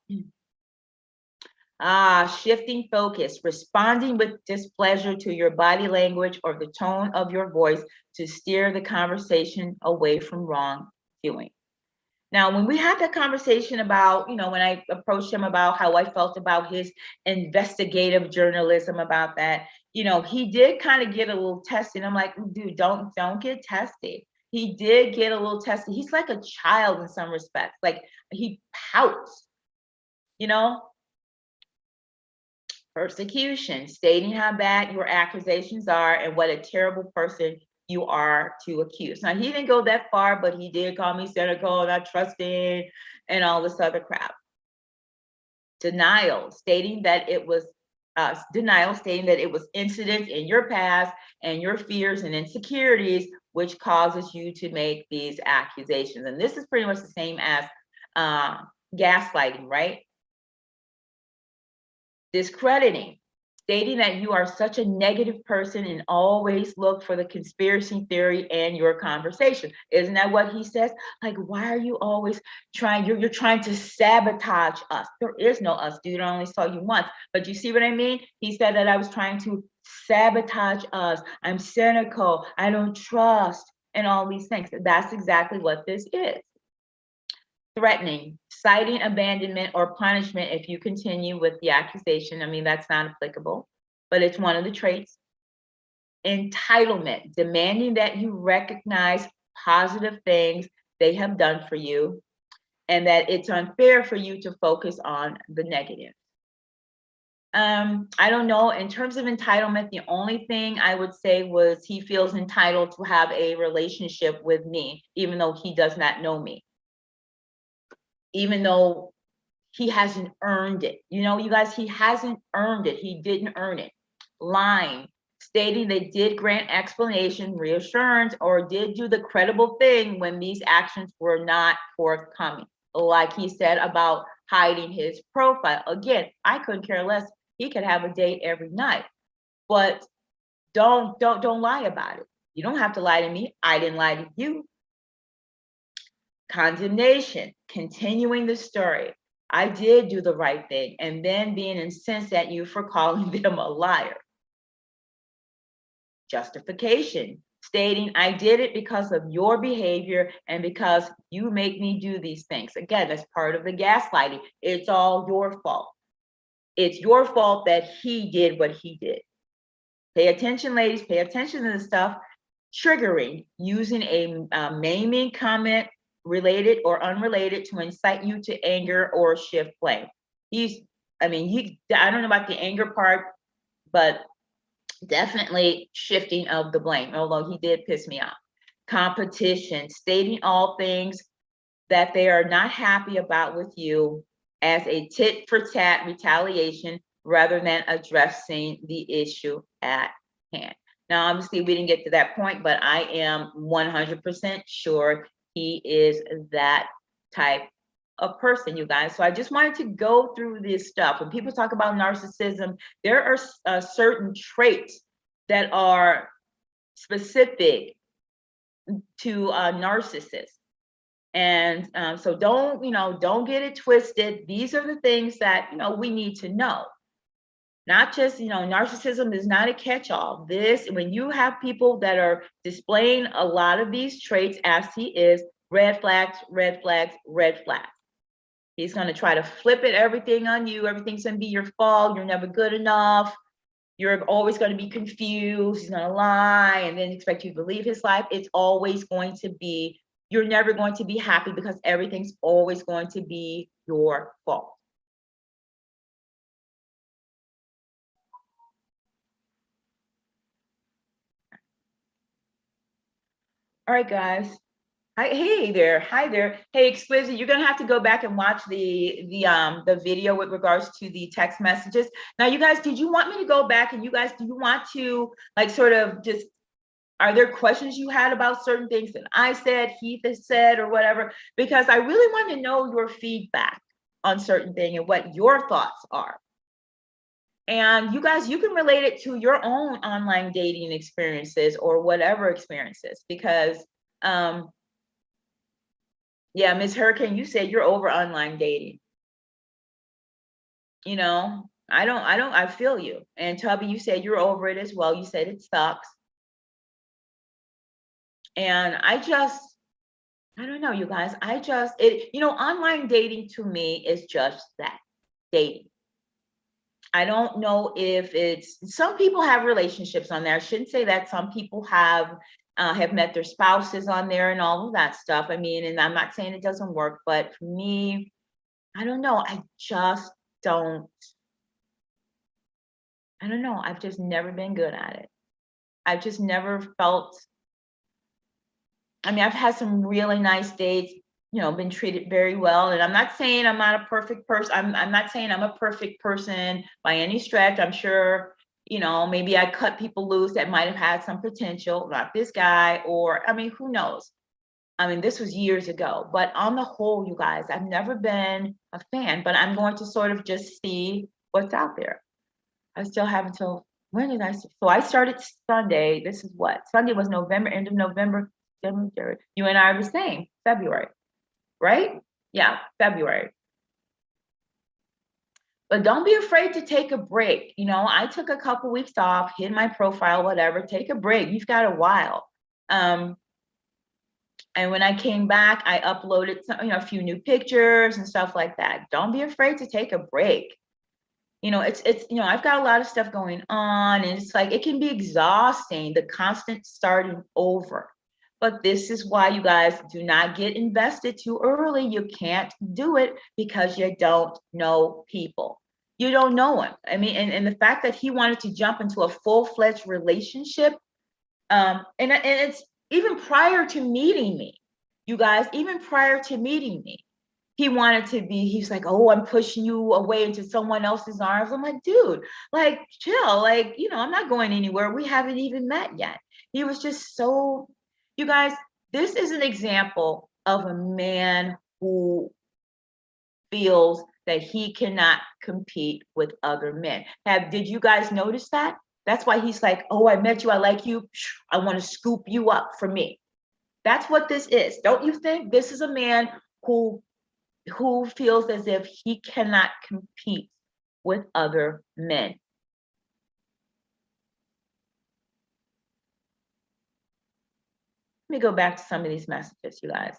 Shifting focus, responding with displeasure to your body language or the tone of your voice to steer the conversation away from wrongdoing. Now, when we had that conversation about, when I approached him about how I felt about his investigative journalism, about that, he did kind of get a little tested. I'm like, dude, don't get tested. He did get a little tested. He's like a child in some respects. Like, he pouts, Persecution, stating how bad your accusations are and what a terrible person you are to accuse. Now, he didn't go that far, but he did call me cynical, not trusting, and all this other crap. Denial, stating that it was incidents in your past and your fears and insecurities which causes you to make these accusations. And this is pretty much the same as gaslighting, right? Discrediting, stating that you are such a negative person and always look for the conspiracy theory in your conversation. Isn't that what he says? Like, why are you always trying? You're trying to sabotage us. There is no us, dude. I only saw you once. But you see what I mean? He said that I was trying to sabotage us. I'm cynical. I don't trust, and all these things. That's exactly what this is. Threatening, citing abandonment or punishment if you continue with the accusation. I mean, that's not applicable, but it's one of the traits. Entitlement, demanding that you recognize positive things they have done for you, and that it's unfair for you to focus on the negative. I don't know. In terms of entitlement, the only thing I would say was he feels entitled to have a relationship with me, even though he does not know me. Even though he hasn't earned it. You guys, he hasn't earned it. He didn't earn it. Lying, stating they did grant explanation, reassurance, or did do the credible thing when these actions were not forthcoming. Like he said about hiding his profile. Again, I couldn't care less. He could have a date every night, but don't lie about it. You don't have to lie to me. I didn't lie to you. Condemnation, continuing the story. I did do the right thing, and then being incensed at you for calling them a liar. Justification, stating I did it because of your behavior and because you make me do these things. Again, that's part of the gaslighting. It's all your fault. It's your fault that he did what he did. Pay attention, ladies. Pay attention to the stuff. Triggering, using a maiming comment, related or unrelated, to incite you to anger or shift blame. I don't know about the anger part, but definitely shifting of the blame, although he did piss me off. Competition, stating all things that they are not happy about with you as a tit for tat retaliation rather than addressing the issue at hand. Now, obviously, we didn't get to that point, but I am 100% sure he is that type of person, you guys. So I just wanted to go through this stuff. When people talk about narcissism, there are certain traits that are specific to narcissists. And so don't get it twisted. These are the things that, we need to know. Not just, narcissism is not a catch-all. When you have people that are displaying a lot of these traits, as he is, red flags, red flags, red flags. He's going to try to flip everything on you. Everything's going to be your fault. You're never good enough. you're always going to be confused, he's going to lie and then expect you to believe his life. It's always going to be, you're never going to be happy because everything's always going to be your fault. All right, guys. Hey there. Hi there. Hey, Exquisite, you're gonna have to go back and watch the video with regards to the text messages. Now, you guys, did you want me to go back and you guys, do you want to like sort of just, are there questions you had about certain things that I said, Heath has said, or whatever? Because I really want to know your feedback on certain thing and what your thoughts are. And you guys, you can relate it to your own online dating experiences or whatever experiences, because yeah, Miss Hurricane, you said you're over online dating. You know, I feel you. And Tubby, you said you're over it as well. You said it sucks. And I don't know, you guys. Online dating to me is just that, dating. I don't know if some people have relationships on there. I shouldn't say that. Some people have met their spouses on there and all of that stuff. I mean, and I'm not saying it doesn't work, but for me, I don't know. I don't know. I've just never been good at it. I've just never felt, I mean, I've had some really nice dates, been treated very well. And I'm not saying I'm not a perfect person. I'm not saying I'm a perfect person by any stretch. I'm sure, maybe I cut people loose that might have had some potential, not this guy, or, I mean, who knows? I mean, this was years ago, but on the whole, you guys, I've never been a fan, but I'm going to sort of just see what's out there. I still have until, when did I, so I started Sunday. This is what, Sunday was November, end of November. You and I are the same, February, right? Yeah, February. But don't be afraid to take a break. I took a couple weeks off, hid my profile, whatever, take a break. You've got a while. And when I came back, I uploaded a few new pictures and stuff like that. Don't be afraid to take a break. I've got a lot of stuff going on, and it's like, it can be exhausting, the constant starting over. But this is why, you guys, do not get invested too early. You can't do it because you don't know people. You don't know him. I mean, and the fact that he wanted to jump into a full-fledged relationship, and it's even prior to meeting me, you guys, even prior to meeting me, he's like, oh, I'm pushing you away into someone else's arms. I'm like, dude, like, chill. Like, I'm not going anywhere. We haven't even met yet. He was just so, you guys, this is an example of a man who feels that he cannot compete with other men. Did you guys notice that? That's why he's like, oh, I met you. I like you. I want to scoop you up for me. That's what this is. Don't you think? This is a man who feels as if he cannot compete with other men. Let me go back to some of these messages, you guys.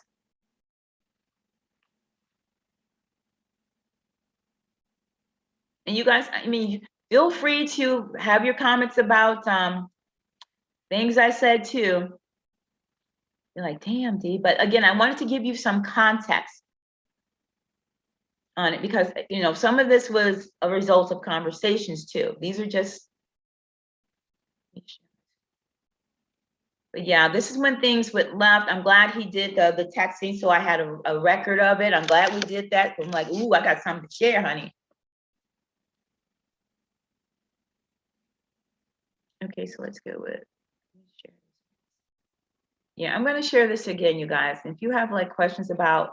And you guys, I mean, feel free to have your comments about things I said too. You're like, damn, Dee. But again, I wanted to give you some context on it because, some of this was a result of conversations too. These are just, but yeah, this is when things went left. I'm glad he did the texting, so I had a record of it. I'm glad we did that. I'm like, ooh, I got something to share, honey. Okay, so let's go with, yeah, I'm going to share this again, you guys. If you have like questions about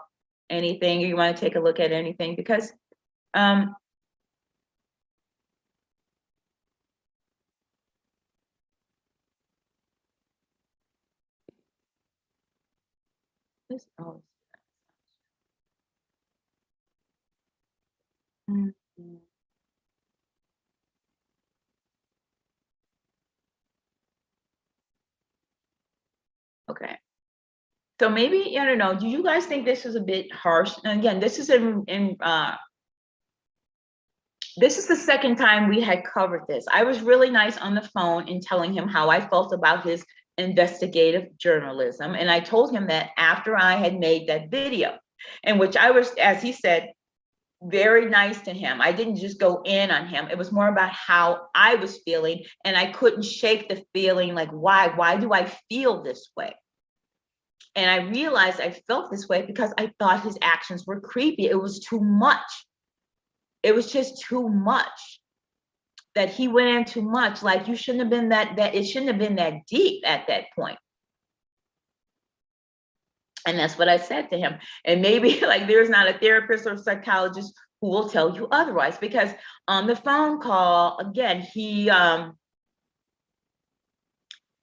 anything, or you want to take a look at anything, because this, oh, okay. So maybe, I don't know, do you guys think this is a bit harsh? And again, this is in This is the second time we had covered this. I was really nice on the phone in telling him how I felt about his investigative journalism. And I told him that after I had made that video, in which I was, as he said, very nice to him. I didn't just go in on him. It was more about how I was feeling, and I couldn't shake the feeling like, why do I feel this way? And I realized I felt this way because I thought his actions were creepy. It was too much. It was just too much, that he went in too much. Like, you shouldn't have been that it shouldn't have been that deep at that point. And that's what I said to him. And maybe like there's not a therapist or psychologist who will tell you otherwise, because on the phone call, again, he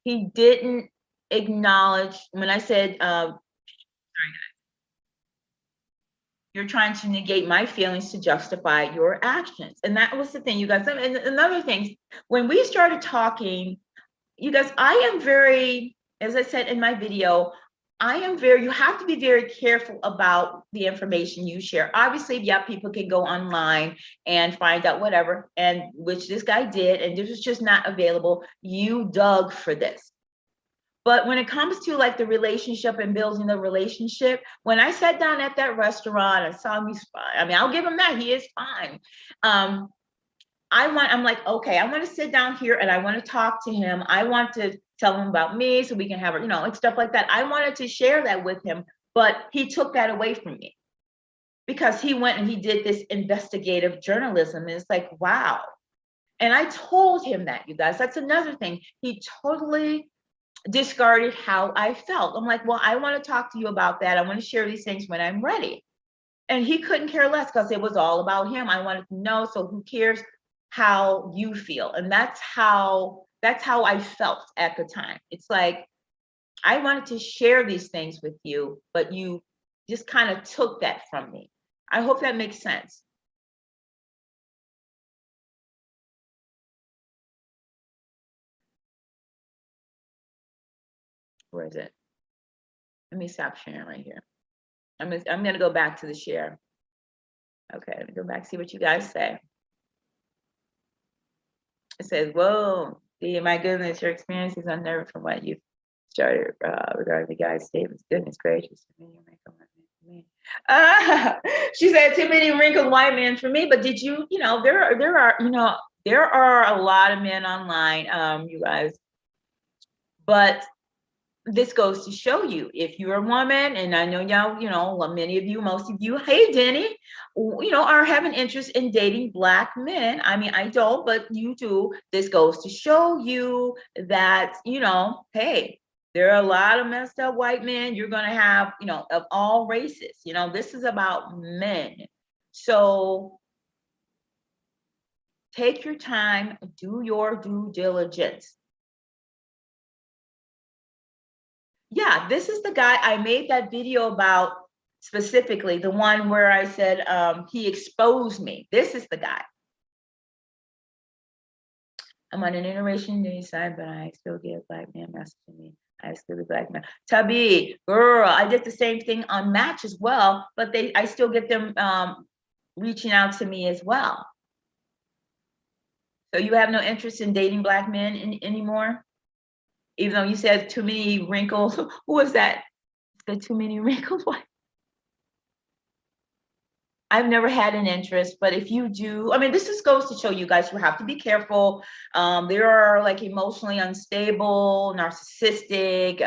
didn't acknowledge when I said, you're trying to negate my feelings to justify your actions. And that was the thing, you guys. And another thing, when we started talking, you guys, I am very, as I said in my video, you have to be very careful about the information you share. Obviously, yeah, people can go online and find out whatever, and which this guy did, and this was just not available. You dug for this. But when it comes to like the relationship and building the relationship, when I sat down at that restaurant and saw me, I mean, I'll give him that, he is fine. I'm like, okay, I want to sit down here and I want to talk to him. I want to tell him about me so we can have, like stuff like that. I wanted to share that with him, but he took that away from me because he went and he did this investigative journalism. And it's like, wow. And I told him that, you guys, that's another thing. He totally discarded how I felt. I'm like, well, I want to talk to you about that. I want to share these things when I'm ready. And he couldn't care less because it was all about him. I wanted to know, so who cares how you feel? And that's how I felt at the time. It's like, I wanted to share these things with you, but you just kind of took that from me. I hope that makes sense. Where is it? Let me stop sharing right here. I'm gonna go back to the share. Okay, let me go back, see what you guys say. It says, whoa, my goodness, your experience is unnerving from what you've started regarding the guy's statements. Goodness gracious. She said, too many wrinkled white men for me. But did you, there are a lot of men online, you guys. But this goes to show you, if you're a woman, and I know y'all, many of you, most of you, hey Denny, are having interest in dating Black men. I mean, I don't, but you do. This goes to show you that, hey, there are a lot of messed up white men you're going to have, of all races. This is about men. So take your time, do your due diligence. Yeah, this is the guy I made that video about, specifically the one where I said he exposed me. This is the guy. I'm on an interracial dating side, but I still get a Black man messaging me. I still get Black man. Tabi, girl, I did the same thing on Match as well, but I still get them reaching out to me as well. So you have no interest in dating Black men anymore? Even though you said too many wrinkles. Who was that? The too many wrinkles? What? I've never had an interest, but if you do, I mean, this just goes to show you guys, you have to be careful. There are like emotionally unstable, narcissistic,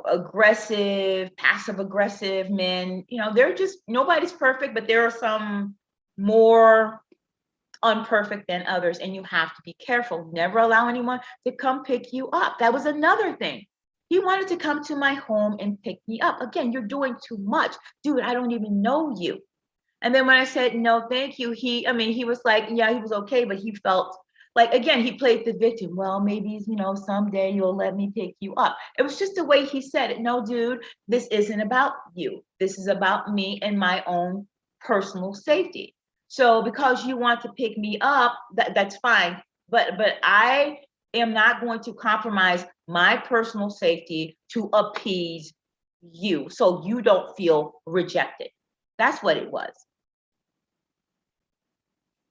aggressive, passive aggressive men. They're just, nobody's perfect, but there are some more unperfect than others, and you have to be careful. Never allow anyone to come pick you up. That was another thing. He wanted to come to my home and pick me up. Again, you're doing too much. Dude, I don't even know you. And then when I said, no, thank you, he was like, yeah, he was okay, but he felt like, again, he played the victim. Well, maybe, someday you'll let me pick you up. It was just the way he said it. No, dude, this isn't about you. This is about me and my own personal safety. So because you want to pick me up, that's fine. But I am not going to compromise my personal safety to appease you, so you don't feel rejected. That's what it was.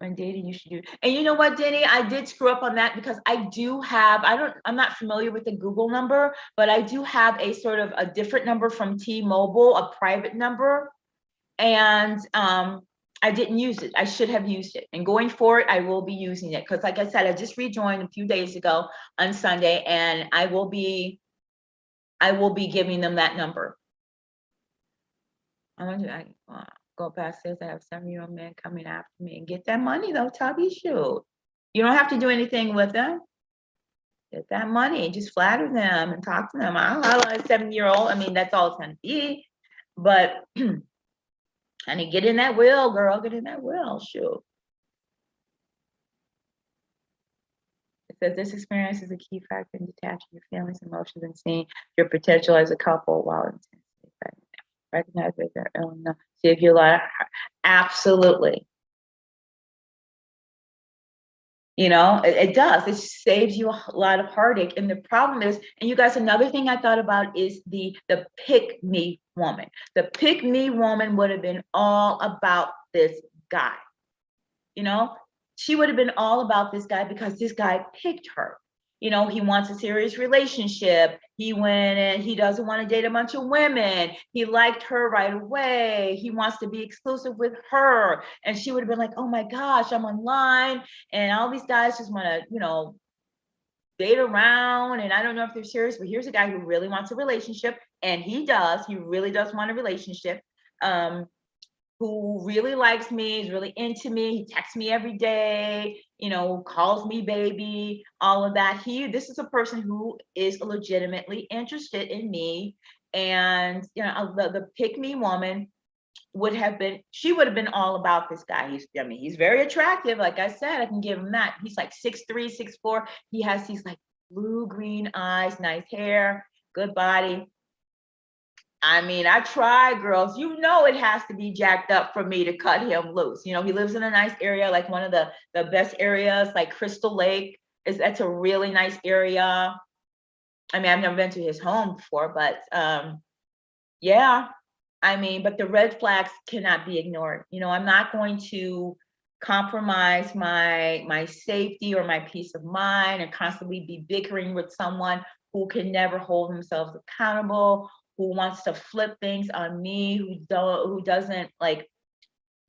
When dating, you should do. And you know what, Denny, I did screw up on that because I do have, I'm not familiar with the Google number, but I do have a sort of a different number from T-Mobile, a private number. And I didn't use it. I should have used it. And going forward, I will be using it because, like I said, I just rejoined a few days ago on Sunday, and I will be giving them that number. I want to go past this. I have 7-year-old man coming after me and get that money though, Tubby. Shoot, you don't have to do anything with them. Get that money, just flatter them and talk to them. I'll holler at a 7-year-old. I mean, that's all it's gonna be. But honey, get in that will, girl. Get in that will. Shoot. It says this experience is a key factor in detaching your feelings, emotions, and seeing your potential as a couple while intensely pregnant. Recognize that they're ill enough. See if you're like, absolutely. You know, it does. It saves you a lot of heartache. And the problem is, and you guys, another thing I thought about is the pick me woman. The pick me woman would have been all about this guy. You know, she would have been all about this guy because this guy picked her. You know, he wants a serious relationship. He went and he doesn't want to date a bunch of women. He liked her right away. He wants to be exclusive with her. And she would have been like, oh my gosh, I'm online. And all these guys just want to, you know, date around. And I don't know if they're serious, but here's a guy who really wants a relationship. And he does. He really does want a relationship. Who really likes me, is really into me. He texts me every day, you know, calls me baby, all of that. This is a person who is legitimately interested in me. And, you know, the pick me woman would have been all about this guy. He's very attractive. Like I said, I can give him that. He's like 6'3", 6'4". He has these like blue green eyes, nice hair, good body. I mean, I try, girls. You know, it has to be jacked up for me to cut him loose. You know, he lives in a nice area, like one of the best areas, like Crystal Lake. That's a really nice area. I mean, I've never been to his home before, but yeah. I mean, but the red flags cannot be ignored. You know, I'm not going to compromise my safety or my peace of mind and constantly be bickering with someone who can never hold themselves accountable, who wants to flip things on me, who doesn't like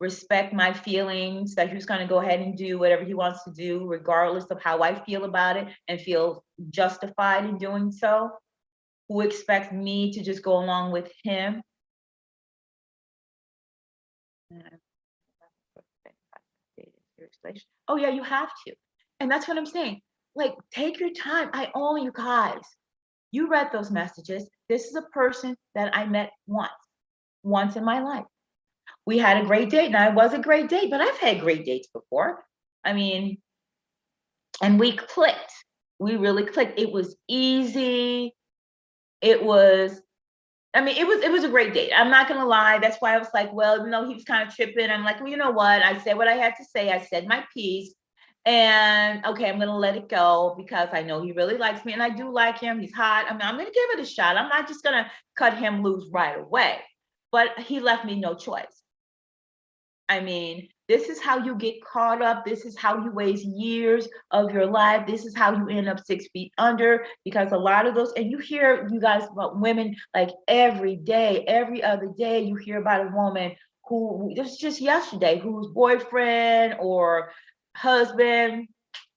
respect my feelings, that who's going to go ahead and do whatever he wants to do, regardless of how I feel about it, and feel justified in doing so, who expects me to just go along with him. Oh yeah, you have to. And that's what I'm saying. Like, take your time. I owe you guys. You read those messages. This is a person that I met once in my life. We had a great date. Now, it was a great date, but I've had great dates before. I mean, and we clicked. We really clicked. It was easy. It was a great date. I'm not gonna lie. That's why I was like, well, you know, he was kind of tripping. I'm like, well, you know what? I said what I had to say. I said my piece. And okay, I'm gonna let it go because I know he really likes me and I do like him. He's hot. I mean, I'm gonna give it a shot. I'm not just gonna cut him loose right away. But he left me no choice. I mean, this is how you get caught up. This is how you waste years of your life. This is how you end up 6 feet under, because a lot of those, and you hear, you guys, about women like every day, every other day, you hear about a woman who, this was just yesterday, whose boyfriend or husband,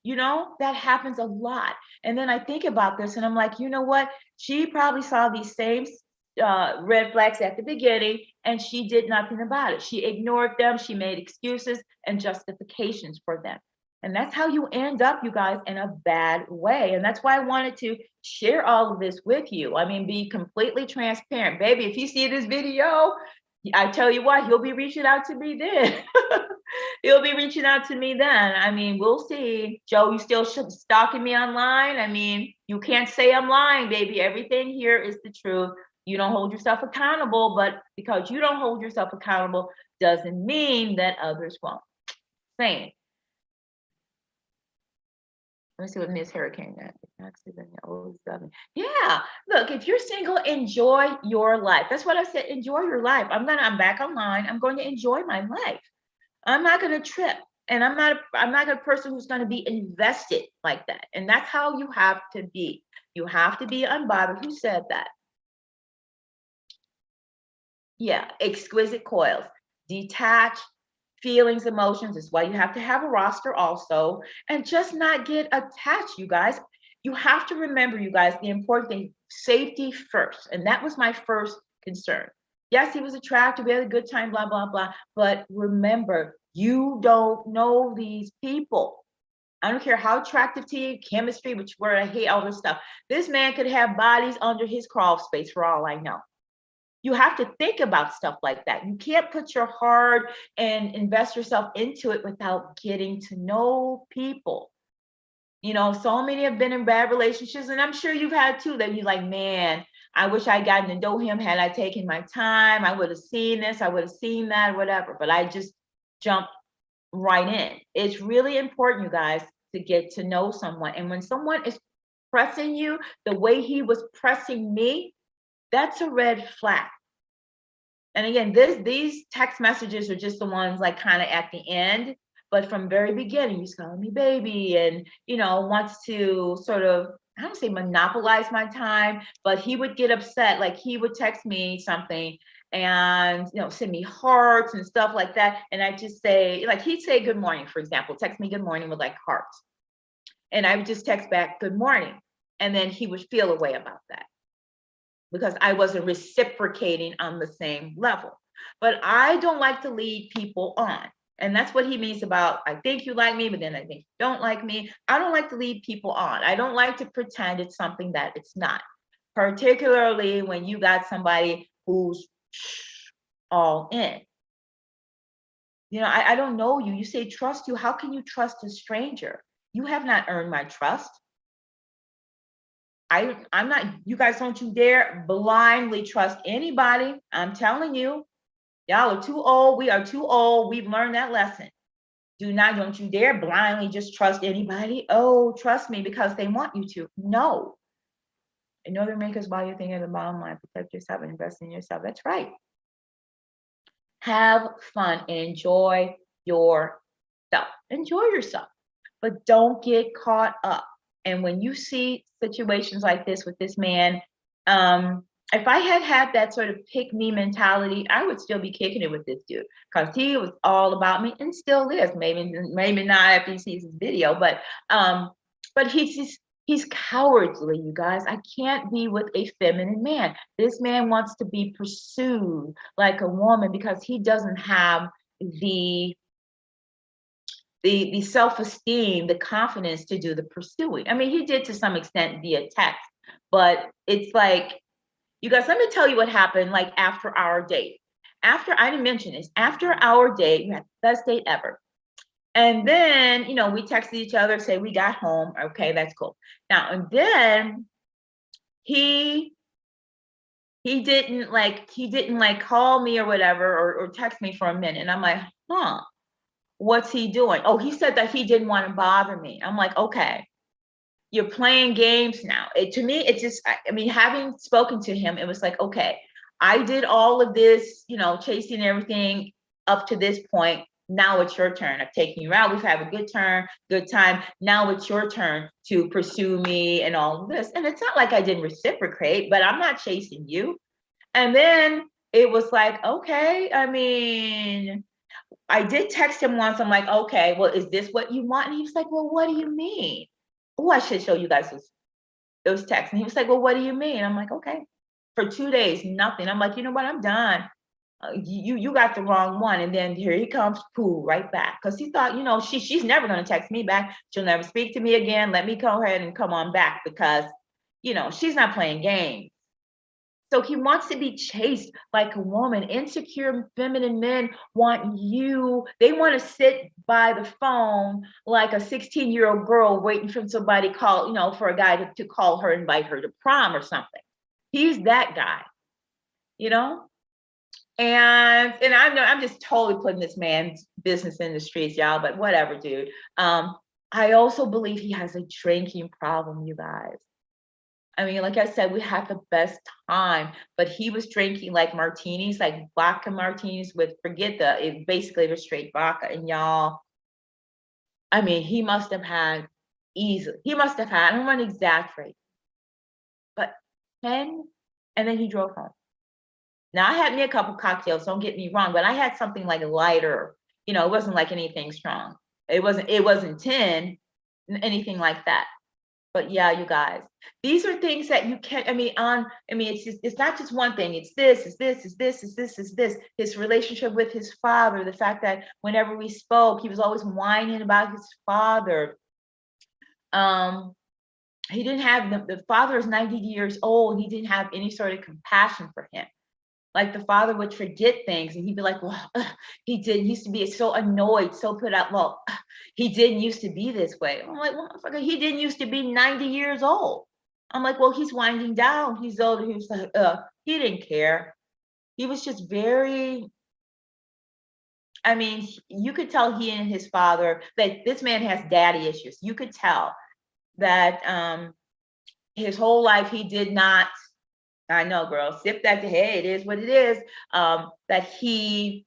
you know, that happens a lot. And then I think about this and I'm like, you know what? She probably saw these same red flags at the beginning and she did nothing about it. She ignored them. She made excuses and justifications for them. And that's how you end up, you guys, in a bad way. And that's why I wanted to share all of this with you. I mean, be completely transparent. Baby, if you see this video, I tell you what, he'll be reaching out to me then. He'll be reaching out to me then. I mean, we'll see. Joe, you still stalking me online? I mean, you can't say I'm lying, baby. Everything here is the truth. You don't hold yourself accountable, but because you don't hold yourself accountable doesn't mean that others won't. Same. Let me see what Miss Hurricane got. Yeah, look, if you're single, enjoy your life. That's what I said. Enjoy your life. I'm back online. I'm going to enjoy my life. I'm not going to trip. And I'm not a person who's going to be invested like that. And that's how you have to be. You have to be unbothered. Who said that? Yeah, exquisite coils. Detach feelings, emotions is why you have to have a roster also, and just not get attached, you guys. You have to remember, you guys, the important thing, safety first. And that was my first concern. Yes, he was attractive, we had a good time, blah, blah, blah. But remember, you don't know these people. I don't care how attractive to you, chemistry, which word I hate all this stuff. This man could have bodies under his crawl space for all I know. You have to think about stuff like that. You can't put your heart and invest yourself into it without getting to know people. You know, so many have been in bad relationships, and I'm sure you've had too, that you're like, man, I wish I'd gotten to know him. Had I taken my time, I would have seen this, I would have seen that, whatever. But I just jumped right in. It's really important, you guys, to get to know someone. And when someone is pressing you the way he was pressing me, that's a red flag. And again, these text messages are just the ones like kind of at the end, but from very beginning, he's calling me baby, and wants to sort of, I don't say monopolize my time, but he would get upset. Like he would text me something and send me hearts and stuff like that. And I just say, like he'd say good morning, for example, text me good morning with like hearts. And I would just text back good morning. And then he would feel a way about that, because I wasn't reciprocating on the same level. But I don't like to lead people on. And that's what he means about, I think you like me, but then I think you don't like me. I don't like to lead people on. I don't like to pretend it's something that it's not, particularly when you got somebody who's all in. I don't know you. You say trust you. How can you trust a stranger? You have not earned my trust. I'm not, you guys, don't you dare blindly trust anybody. I'm telling you, y'all are too old. We are too old. We've learned that lesson. Don't you dare blindly just trust anybody. Oh, trust me because they want you to. No. In order to make us while you're thinking of the bottom line, protect yourself and invest in yourself. That's right. Have fun and enjoy yourself. Enjoy yourself, but don't get caught up. And when you see situations like this with this man, if I had had that sort of pick me mentality, I would still be kicking it with this dude, because he was all about me and still is. Maybe not after he sees this video, but he's cowardly, you guys. I can't be with a feminine man. This man wants to be pursued like a woman because he doesn't have the self-esteem, the confidence to do the pursuing. I mean, he did to some extent via text, but it's like, you guys, let me tell you what happened like after our date. I didn't mention this, after our date, we had the best date ever. And then, we texted each other, say we got home. Okay, that's cool. Now, and then he didn't call me or whatever, or text me for a minute. And I'm like, what's he doing? Oh, he said that he didn't want to bother me. I'm like, okay, you're playing games now. To me, it just, I mean, having spoken to him, it was like, okay, I did all of this, chasing everything up to this point. Now it's your turn. I've taken you out. We've had a good time. Now it's your turn to pursue me and all of this. And it's not like I didn't reciprocate, but I'm not chasing you. And then it was like, okay, I mean, I did text him once. I'm like, okay, well, is this what you want? And he was like, well, what do you mean? Oh, I should show you guys those texts. And he was like, well, what do you mean? I'm like, okay. For 2 days, nothing. I'm like, you know what? I'm done. You got the wrong one. And then here he comes, pooh, right back. Because he thought, she's never going to text me back. She'll never speak to me again. Let me go ahead and come on back, because, she's not playing games. So he wants to be chased like a woman. Insecure feminine men they want to sit by the phone like a 16-year-old girl waiting for somebody for a guy to call her, invite her to prom or something. He's that guy, And I know I'm just totally putting this man's business in the streets, y'all, but whatever, dude. I also believe he has a drinking problem, you guys. I mean, like I said, we had the best time, but he was drinking like martinis, like vodka martinis with, basically it was straight vodka. And y'all, I mean, he must have had he must have had, I don't want to exaggerate, but 10, and then he drove home. Now I had me a couple cocktails, don't get me wrong, but I had something like lighter, it wasn't like anything strong. It wasn't 10, anything like that. But yeah, you guys, these are things that you can't, it's not just one thing. It's this, it's this, it's this, it's this, it's this. His relationship with his father, the fact that whenever we spoke, he was always whining about his father. He didn't have the father is 90 years old. He didn't have any sort of compassion for him. Like the father would forget things and he'd be like, well, he didn't used to be so annoyed, so put out, well, he didn't used to be this way. I'm like, well, he didn't used to be 90 years old. I'm like, well, he's winding down. He's older. He was like, he didn't care. He was just very, you could tell he and his father, that this man has daddy issues. You could tell that his whole life he did not, I know, girl, sip that to, hey, it is what it is, that he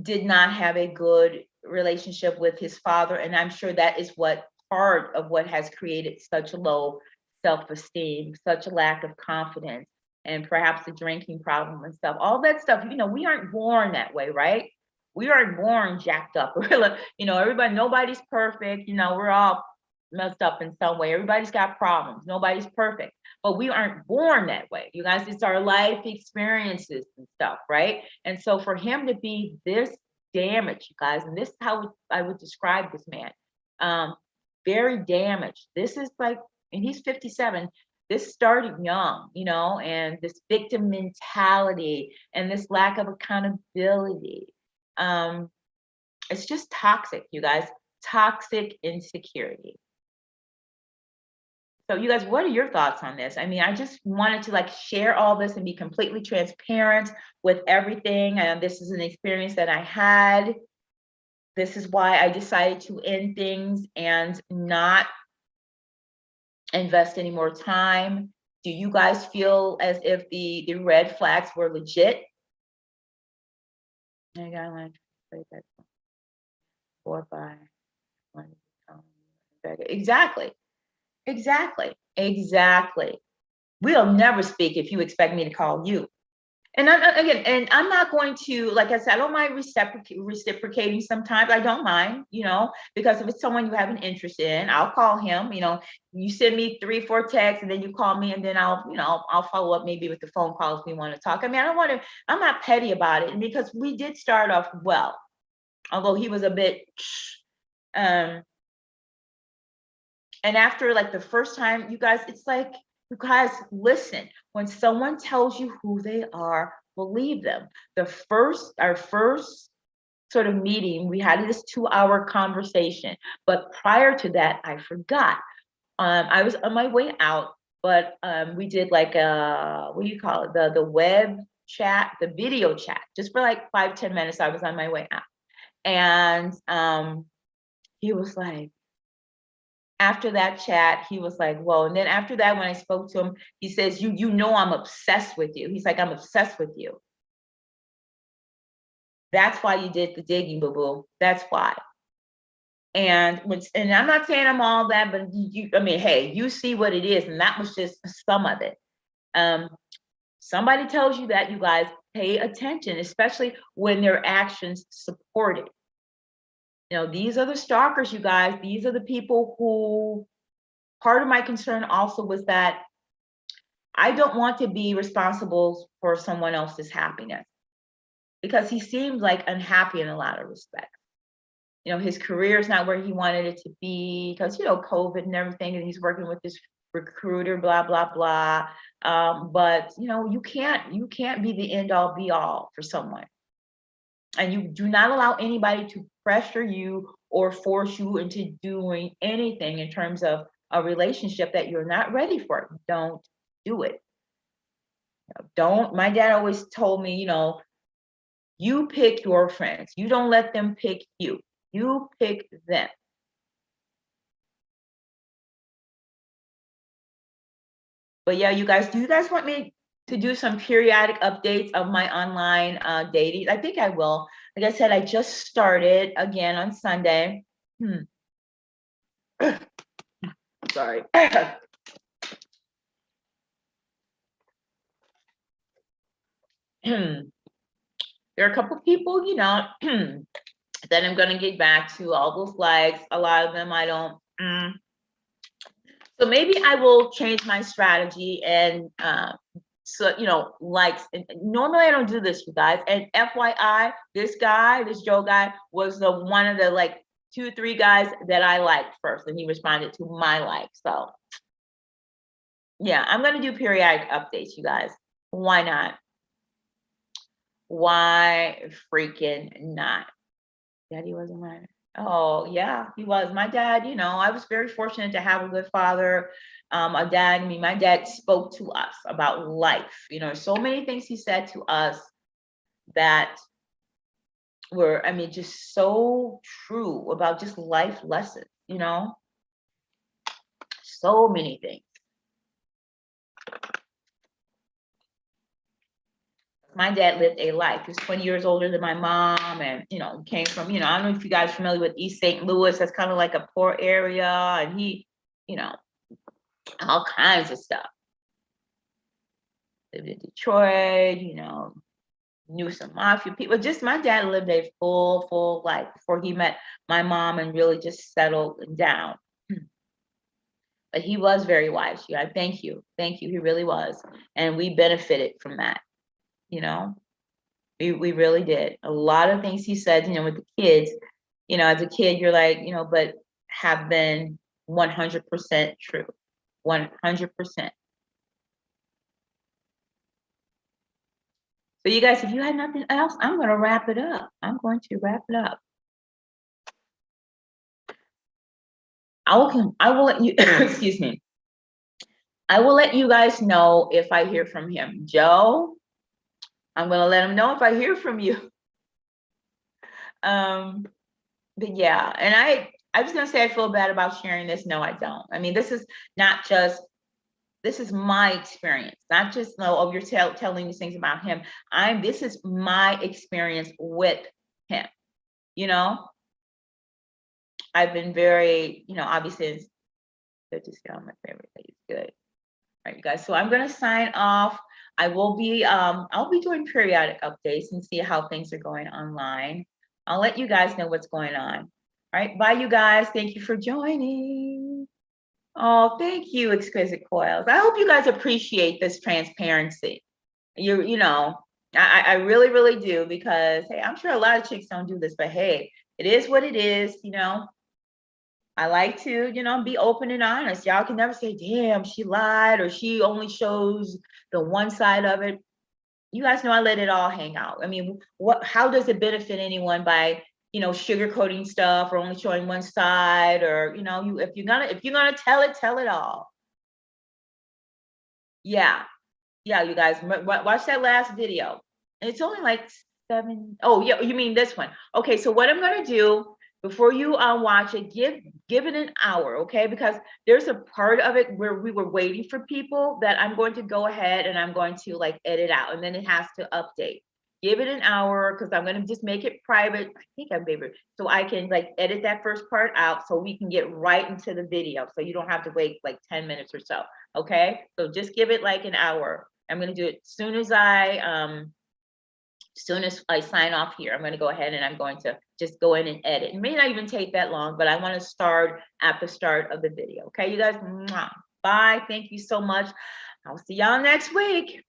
did not have a good relationship with his father. And I'm sure that is what part of what has created such a low self-esteem, such a lack of confidence, and perhaps the drinking problem and stuff. All that stuff, we aren't born that way, right? We aren't born jacked up. Everybody, nobody's perfect. We're all messed up in some way. Everybody's got problems. Nobody's perfect. But we aren't born that way. You guys, it's our life experiences and stuff, right? And so for him to be this damaged, you guys, and this is how I would describe this man, very damaged. This is like, and he's 57. This started young, and this victim mentality and this lack of accountability. It's just toxic, you guys, toxic insecurity. So you guys, what are your thoughts on this? I just wanted to share all this and be completely transparent with everything. And this is an experience that I had. This is why I decided to end things and not invest any more time. Do you guys feel as if the red flags were legit? I got like 4, 5, 1. Exactly. We'll never speak if you expect me to call you. And I'm not going to, like I said, I don't mind reciprocating sometimes. I don't mind, because if it's someone you have an interest in, I'll call him. You send me 3, 4 texts and then you call me and then I'll follow up maybe with the phone calls if we want to talk. I don't want to, I'm not petty about it, because we did start off well, although he was a bit, and after the first time, you guys, it's like, you guys, listen, when someone tells you who they are, believe them. Our first sort of meeting, we had this 2-hour conversation, but prior to that, I forgot. I was on my way out, but we did what do you call it? The web chat, the video chat, just for 5-10 minutes. I was on my way out. And he was like, after that chat, he was like, whoa. And then after that, when I spoke to him, he says, you know, I'm obsessed with you. He's like, I'm obsessed with you. That's why you did the digging, boo-boo. That's why. And I'm not saying I'm all that, but hey, you see what it is. And that was just some of it. Somebody tells you that, you guys, pay attention, especially when their actions support it. These are the stalkers, you guys. These are the people who, part of my concern also was that I don't want to be responsible for someone else's happiness, because he seems unhappy in a lot of respects. His career is not where he wanted it to be because, COVID and everything, and he's working with this recruiter, blah, blah, blah. But, you can't be the end all be all for someone. And you do not allow anybody to pressure you or force you into doing anything in terms of a relationship that you're not ready for. Don't do it. Don't. My dad always told me, you pick your friends. You don't let them pick you. You pick them. But yeah, you guys, do you guys want me to do some periodic updates of my online dating. I think I will. Like I said, I just started again on Sunday. Sorry. There are a couple people, you know, that I'm gonna get back to. All those likes, a lot of them I don't. So maybe I will change my strategy and so you know, likes. And normally I don't do this, you guys. And FYI, this guy, this Joe guy, was the one of the like 2-3 guys that I liked first, and he responded to my like. So yeah, I'm gonna do periodic updates, you guys. Why not? Why freaking not? Daddy wasn't mine. Oh yeah, he was. My dad, you know, I was very fortunate to have a good father. A dad, I mean, my dad spoke to us about life. You know, so many things he said to us that were, I mean, just so true about just life lessons, you know, so many things. My dad lived a life. He was 20 years older than my mom, and you know, came from, you know, I don't know if you guys are familiar with East St. Louis. That's kind of like a poor area, and he, you know, all kinds of stuff. Lived in Detroit, you know, knew some mafia people. Just my dad lived a full life before he met my mom and really just settled down. But he was very wise. Yeah, thank you. He really was, and we benefited from that. You know, we really did. A lot of things he said, you know, with the kids, you know, as a kid, you're like, you know, but have been 100% true. 100%. So you guys, if you had nothing else, I'm going to wrap it up. I will let you, excuse me. I will let you guys know if I hear from him. Joe, I'm going to let him know if I hear from you. But yeah, and I was gonna say I feel bad about sharing this. No, I don't. I mean, this is not just, this is my experience, not just no, oh, you're telling these things about him. This is my experience with him. You know, I've been very, you know, obviously it's good to see all my favorite things. Good. All right, you guys. So I'm gonna sign off. I will be I'll be doing periodic updates and see how things are going online. I'll let you guys know what's going on. All right, bye you guys. Thank you for joining. Oh, thank you, Exquisite Coils. I hope you guys appreciate this transparency. You know, I really, really do, because hey, I'm sure a lot of chicks don't do this, but hey, it is what it is, you know. I like to, you know, be open and honest. Y'all can never say, damn, she lied, or she only shows the one side of it. You guys know I let it all hang out. I mean, how does it benefit anyone by, you know, sugarcoating stuff or only showing one side? Or, you know, if you're gonna tell it all. Yeah. Yeah, you guys, watch that last video. And it's only like 7. Oh, yeah, you mean this one. Okay, so what I'm gonna do before you watch it, give it an hour, okay? Because there's a part of it where we were waiting for people that I'm going to go ahead and I'm going to like edit out, and then it has to update. Give it an hour, because I'm gonna just make it private. I think I'm maybe, so I can like edit that first part out so we can get right into the video, so you don't have to wait like 10 minutes or so. Okay, so just give it like an hour. I'm going to do it as soon as I sign off here. I'm going to go ahead and I'm going to just go in and edit. It may not even take that long, but I want to start at the start of the video. Okay, you guys, mwah. Bye. Thank you so much. I'll see y'all next week.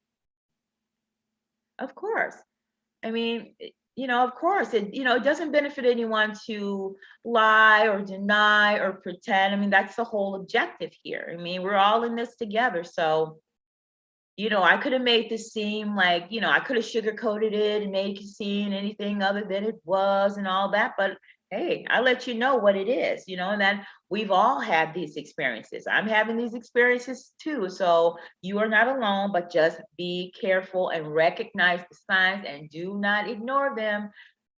Of course. I mean, you know, of course, it doesn't benefit anyone to lie or deny or pretend. I mean, that's the whole objective here. I mean, we're all in this together. So, you know, I could have made this seem like, you know, I could have sugarcoated it and made it seem anything other than it was and all that. But hey, I let you know what it is, you know, and that we've all had these experiences. I'm having these experiences too. So you are not alone, but just be careful and recognize the signs and do not ignore them.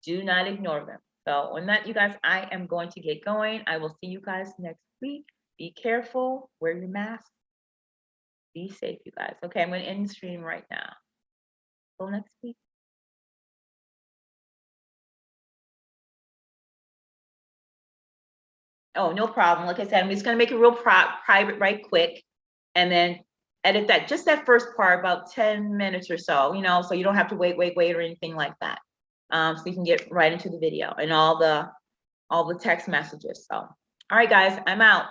Do not ignore them. So on that, you guys, I am going to get going. I will see you guys next week. Be careful, wear your mask. Be safe, you guys. Okay, I'm going to end the stream right now. Till next week. Oh, no problem. Like I said, I'm just going to make it real private right quick, and then edit that, just that first part, about 10 minutes or so, you know, so you don't have to wait or anything like that. So you can get right into the video and all the text messages. So, all right, guys, I'm out.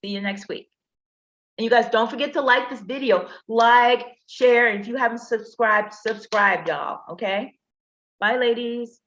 See you next week. And you guys, don't forget to like this video, like, share, and if you haven't subscribed, subscribe, y'all. Okay. Bye, ladies.